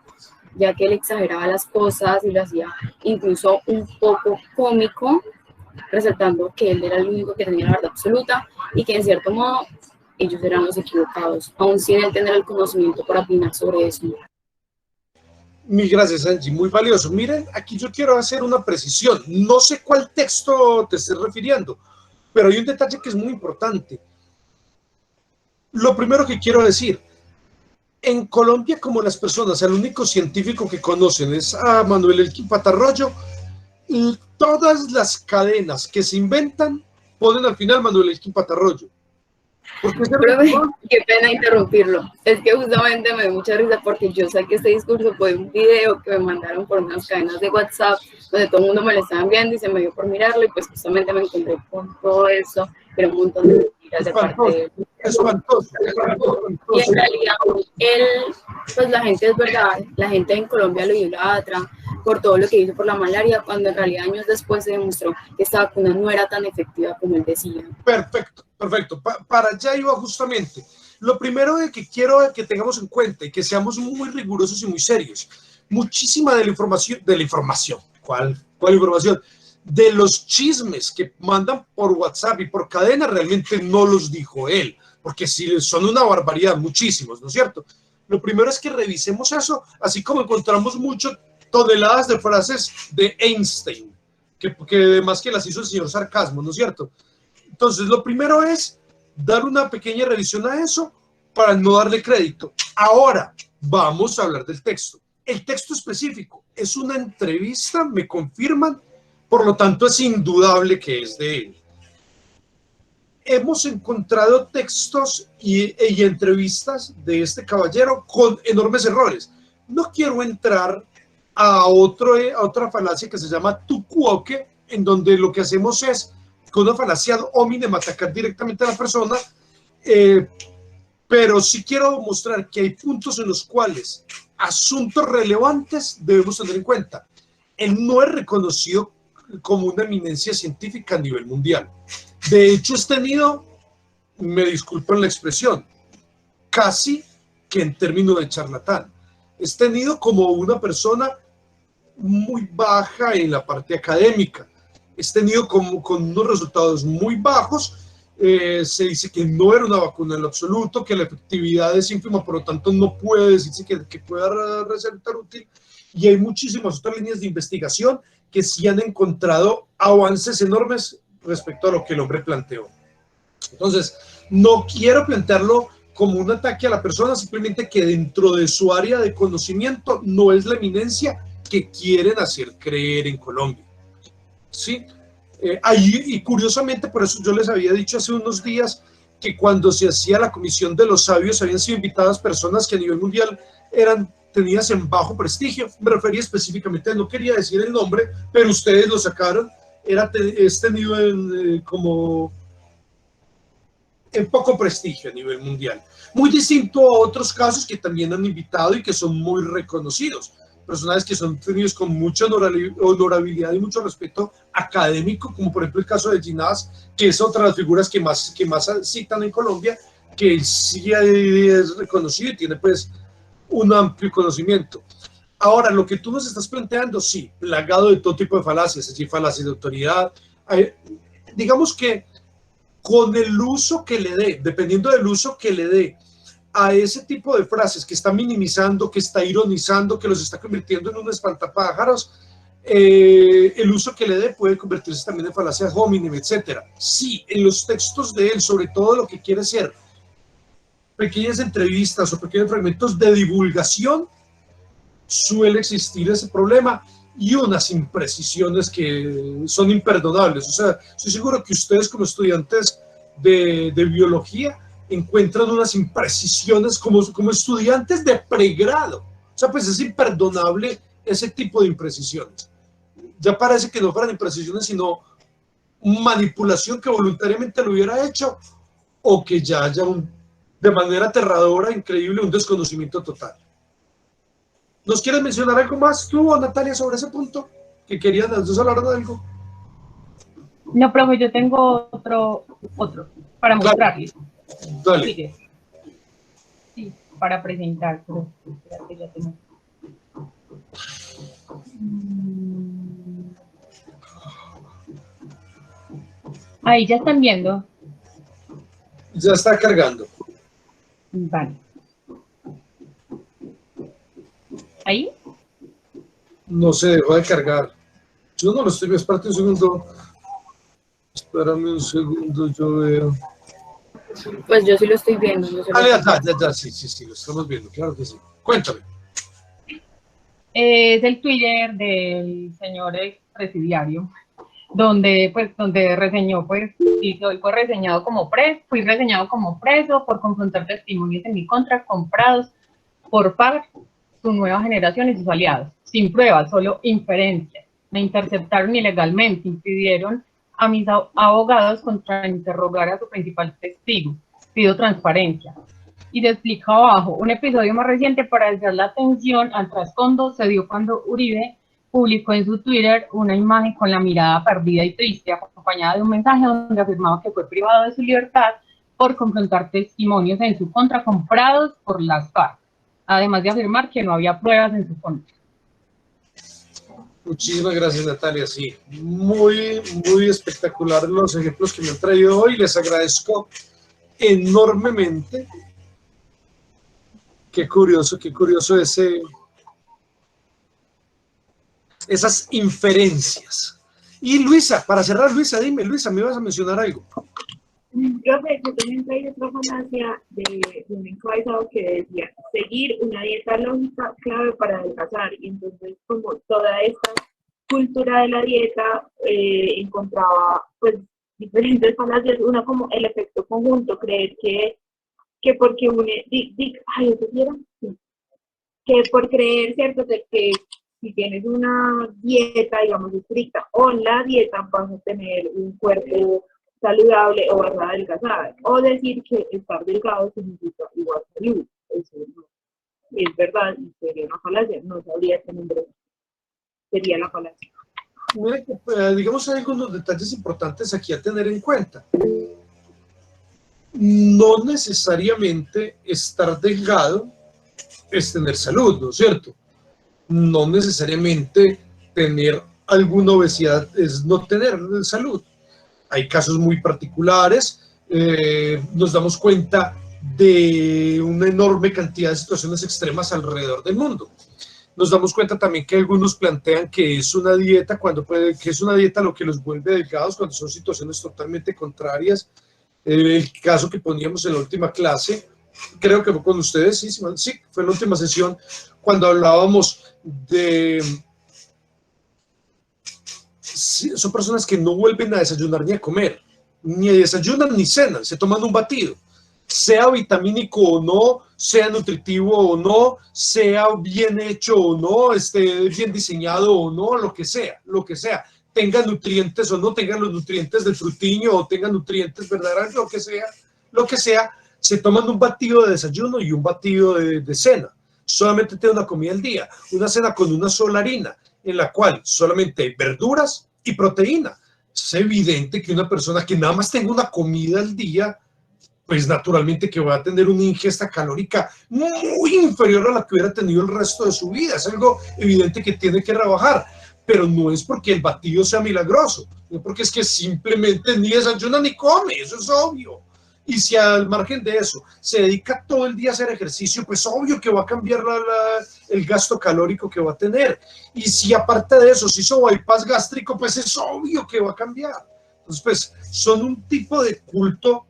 ya que él exageraba las cosas y lo hacía incluso un poco cómico, resaltando que él era el único que tenía la verdad absoluta y que en cierto modo ellos eran los equivocados, aún sin él tener el conocimiento para opinar sobre eso. Mil gracias, Angie, muy valioso. Miren, aquí yo quiero hacer una precisión. No sé cuál texto te estés refiriendo, pero hay un detalle que es muy importante. Lo primero que quiero decir, en Colombia, como las personas, el único científico que conocen es a Manuel Elkin Patarroyo, y todas las cadenas que se inventan ponen al final Manuel Elkin Patarroyo. Profe, qué pena interrumpirlo. Es que justamente me dio mucha risa porque yo saqué este discurso por un video que me mandaron por unas cadenas de WhatsApp donde todo el mundo me lo estaba enviando y se me dio por mirarlo y pues justamente me encontré con todo eso, pero un montón de mentiras de parte de él. Espantoso. Y en realidad, pues la gente es verdad, la gente en Colombia lo idolatra por todo lo que hizo por la malaria, cuando en realidad años después se demostró que esta vacuna no era tan efectiva como él decía. Perfecto, perfecto. Para allá iba justamente. Lo primero que quiero que tengamos en cuenta y que seamos muy rigurosos y muy serios. Muchísima de la información, ¿cuál información? De los chismes que mandan por WhatsApp y por cadena realmente no los dijo él, porque sí son una barbaridad, muchísimos, ¿no es cierto? Lo primero es que revisemos eso, así como encontramos muchas toneladas de frases de Einstein, que además que las hizo el señor Sarcasmo, ¿no es cierto? Entonces, lo primero es dar una pequeña revisión a eso para no darle crédito. Ahora, vamos a hablar del texto. El texto específico es una entrevista, me confirman, por lo tanto es indudable que es de él. Hemos encontrado textos y entrevistas de este caballero con enormes errores. No quiero entrar a otra falacia que se llama tucuoque, en donde lo que hacemos es, con una falacia ad hominem, atacar directamente a la persona, pero sí quiero mostrar que hay puntos en los cuales asuntos relevantes debemos tener en cuenta. Él no es reconocido como una eminencia científica a nivel mundial. De hecho, es tenido, me disculpan la expresión, casi que en términos de charlatán. Es tenido como una persona muy baja en la parte académica. Es tenido con unos resultados muy bajos Se dice que no era una vacuna en lo absoluto, que la efectividad es ínfima, por lo tanto no puede decirse que pueda resultar útil. Y hay muchísimas otras líneas de investigación que sí han encontrado avances enormes respecto a lo que el hombre planteó. Entonces, no quiero plantearlo como un ataque a la persona, simplemente que dentro de su área de conocimiento no es la eminencia que quieren hacer creer en Colombia. ¿Sí? Y curiosamente, por eso yo les había dicho hace unos días que cuando se hacía la Comisión de los Sabios habían sido invitadas personas que a nivel mundial eran tenidas en bajo prestigio. Me refería específicamente, no quería decir el nombre, pero ustedes lo sacaron, es tenido como en poco prestigio a nivel mundial. Muy distinto a otros casos que también han invitado y que son muy reconocidos. Personajes que son tenidos con mucha honorabilidad y mucho respeto académico, como por ejemplo el caso de Ginás, que es otra de las figuras que más citan en Colombia, que sí es reconocido y tiene pues un amplio conocimiento. Ahora, lo que tú nos estás planteando, sí, plagado de todo tipo de falacias, allí falacias de autoridad. Digamos que con el uso que le dé, dependiendo del uso que le dé a ese tipo de frases que está minimizando, que está ironizando, que los está convirtiendo en un espantapájaros, el uso que le dé puede convertirse también en falacia hominem, etc. Sí, en los textos de él, sobre todo lo que quiere ser pequeñas entrevistas o pequeños fragmentos de divulgación, suele existir ese problema y unas imprecisiones que son imperdonables. O sea, estoy seguro que ustedes como estudiantes de biología encuentran unas imprecisiones como estudiantes de pregrado. O sea, pues es imperdonable ese tipo de imprecisiones. Ya parece que no fueran imprecisiones, sino manipulación que voluntariamente lo hubiera hecho, o que ya haya de manera aterradora, increíble, un desconocimiento total. ¿Nos quieres mencionar algo más tú o Natalia sobre ese punto? ¿Que querían las dos hablar de algo? No, profe, yo tengo otro para mostrarles. Dale. Sí, para presentar. Pero, espérate, ya tengo. Ahí ya están viendo. Ya está cargando. Vale. ¿Ahí? No se dejó de cargar. Yo no lo estoy viendo. Espérate un segundo. Espérame un segundo, yo veo. Pues yo sí lo estoy viendo. No sé sí, lo estamos viendo, claro que sí. Cuéntame. Es el Twitter del señor expresidiario, donde reseñó, pues, dice, hoy fui reseñado como preso por confrontar testimonios en mi contra comprados por FARC, su nueva generación y sus aliados, sin pruebas, solo inferencias. Me interceptaron ilegalmente, impidieron a mis abogados contrainterrogar a su principal testigo. Pido transparencia. Y se explica abajo, un episodio más reciente para desviar la atención al trasfondo se dio cuando Uribe publicó en su Twitter una imagen con la mirada perdida y triste, acompañada de un mensaje donde afirmaba que fue privado de su libertad por confrontar testimonios en su contra comprados por las FARC, además de afirmar que no había pruebas en su contra. Muchísimas gracias, Natalia. Sí, muy, muy espectacular los ejemplos que me han traído hoy. Les agradezco enormemente. Qué curioso esas inferencias. Y Luisa, para cerrar, dime, Luisa, ¿me ibas a mencionar algo? Profe, yo también traí otra falacia de un encabezado que decía seguir una dieta lógica clave para adelgazar, y entonces como toda esta cultura de la dieta encontraba pues diferentes falacias, una como el efecto conjunto, creer que porque que por creer, cierto, de que si tienes una dieta, digamos, estricta, o en la dieta vas a tener un cuerpo saludable o vas a adelgazar, o decir que estar delgado significa igual salud. Eso no es verdad y sería una falacia, no sabría qué nombre sería la falacia. Digamos, hay algunos detalles importantes aquí a tener en cuenta. No necesariamente estar delgado es tener salud, ¿no es cierto? No necesariamente tener alguna obesidad es no tener salud. Hay casos muy particulares nos damos cuenta de una enorme cantidad de situaciones extremas alrededor del mundo. Nos damos cuenta también que algunos plantean que es una dieta, que es una dieta lo que los vuelve delgados cuando son situaciones totalmente contrarias. El caso que poníamos en la última clase, creo que fue con ustedes, sí, fue en la última sesión, cuando hablábamos de... Son personas que no vuelven a desayunar ni a comer, ni desayunan ni cenan, se toman un batido, sea vitamínico o no, sea nutritivo o no, sea bien hecho o no, esté bien diseñado o no, lo que sea, tenga nutrientes o no tenga los nutrientes del frutiño o tenga nutrientes verdaderos, lo que sea, se toman un batido de desayuno y un batido de cena. Solamente tiene una comida al día, una cena con una sola harina, en la cual solamente hay verduras y proteína. Es evidente que una persona que nada más tenga una comida al día, pues naturalmente que va a tener una ingesta calórica muy inferior a la que hubiera tenido el resto de su vida. Es algo evidente que tiene que rebajar, pero no es porque el batido sea milagroso, no porque es que simplemente ni desayuna ni come, eso es obvio. Y si al margen de eso se dedica todo el día a hacer ejercicio, pues obvio que va a cambiar el gasto calórico que va a tener. Y si aparte de eso se hizo bypass gástrico, pues es obvio que va a cambiar. Entonces, pues son un tipo de culto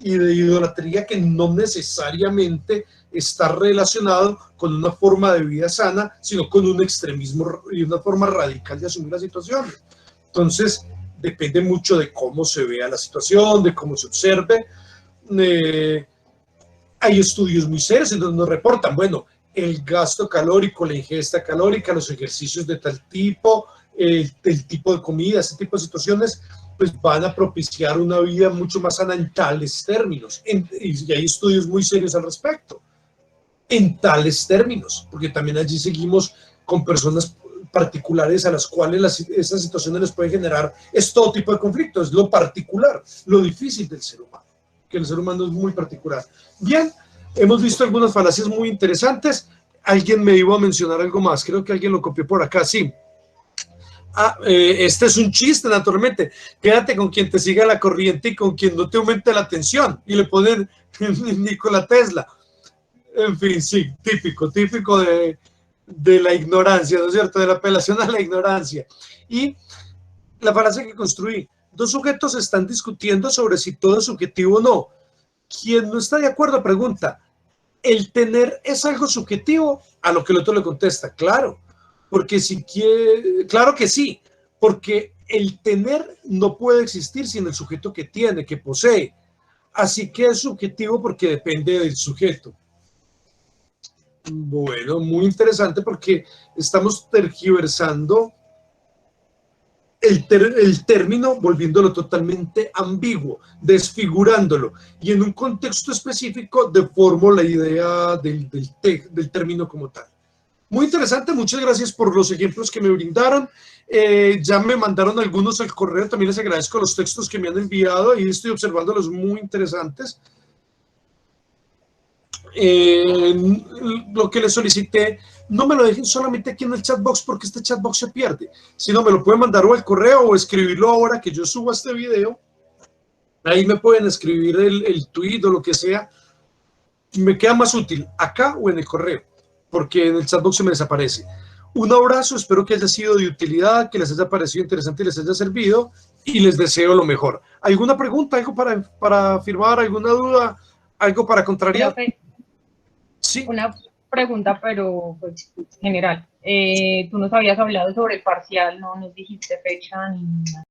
y de idolatría que no necesariamente está relacionado con una forma de vida sana, sino con un extremismo y una forma radical de asumir la situación. Entonces, depende mucho de cómo se vea la situación, de cómo se observe. Hay estudios muy serios en donde nos reportan, bueno, el gasto calórico, la ingesta calórica, los ejercicios de tal tipo, el tipo de comida, ese tipo de situaciones, pues van a propiciar una vida mucho más sana en tales términos. Y hay estudios muy serios al respecto, en tales términos, porque también allí seguimos con personas particulares a las cuales esas situaciones les pueden generar todo tipo de conflictos, es lo particular, lo difícil del ser humano, que el ser humano es muy particular. Bien, hemos visto algunas falacias muy interesantes. Alguien me iba a mencionar algo más, creo que alguien lo copió por acá, sí. Este es un chiste, naturalmente. Quédate con quien te siga la corriente y con quien no te aumente la tensión. Y le ponen Nikola Tesla. En fin, sí, típico de la ignorancia, ¿no es cierto? De la apelación a la ignorancia. Y la falacia que construí. Dos sujetos están discutiendo sobre si todo es subjetivo o no. Quien no está de acuerdo pregunta, ¿el tener es algo subjetivo? A lo que el otro le contesta, claro. Porque si quiere, claro que sí, porque el tener no puede existir sin el sujeto que tiene, que posee. Así que es subjetivo porque depende del sujeto. Bueno, muy interesante porque estamos tergiversando el término, volviéndolo totalmente ambiguo, desfigurándolo, y en un contexto específico deformo la idea del término como tal. Muy interesante, muchas gracias por los ejemplos que me brindaron. Ya me mandaron algunos al correo, también les agradezco los textos que me han enviado y estoy observándolos muy interesantes. Lo que les solicité, no me lo dejen solamente aquí en el chatbox porque este chatbox se pierde, sino me lo pueden mandar o al correo o escribirlo ahora que yo suba este video. Ahí me pueden escribir el tweet o lo que sea. Me queda más útil acá o en el correo, porque en el chatbox se me desaparece. Un abrazo, espero que haya sido de utilidad, que les haya parecido interesante y les haya servido, y les deseo lo mejor. ¿Alguna pregunta, algo para firmar, alguna duda, algo para contrariar? Sí. Una pregunta, pero pues general. Tú nos habías hablado sobre el parcial, no nos dijiste fecha ni nada.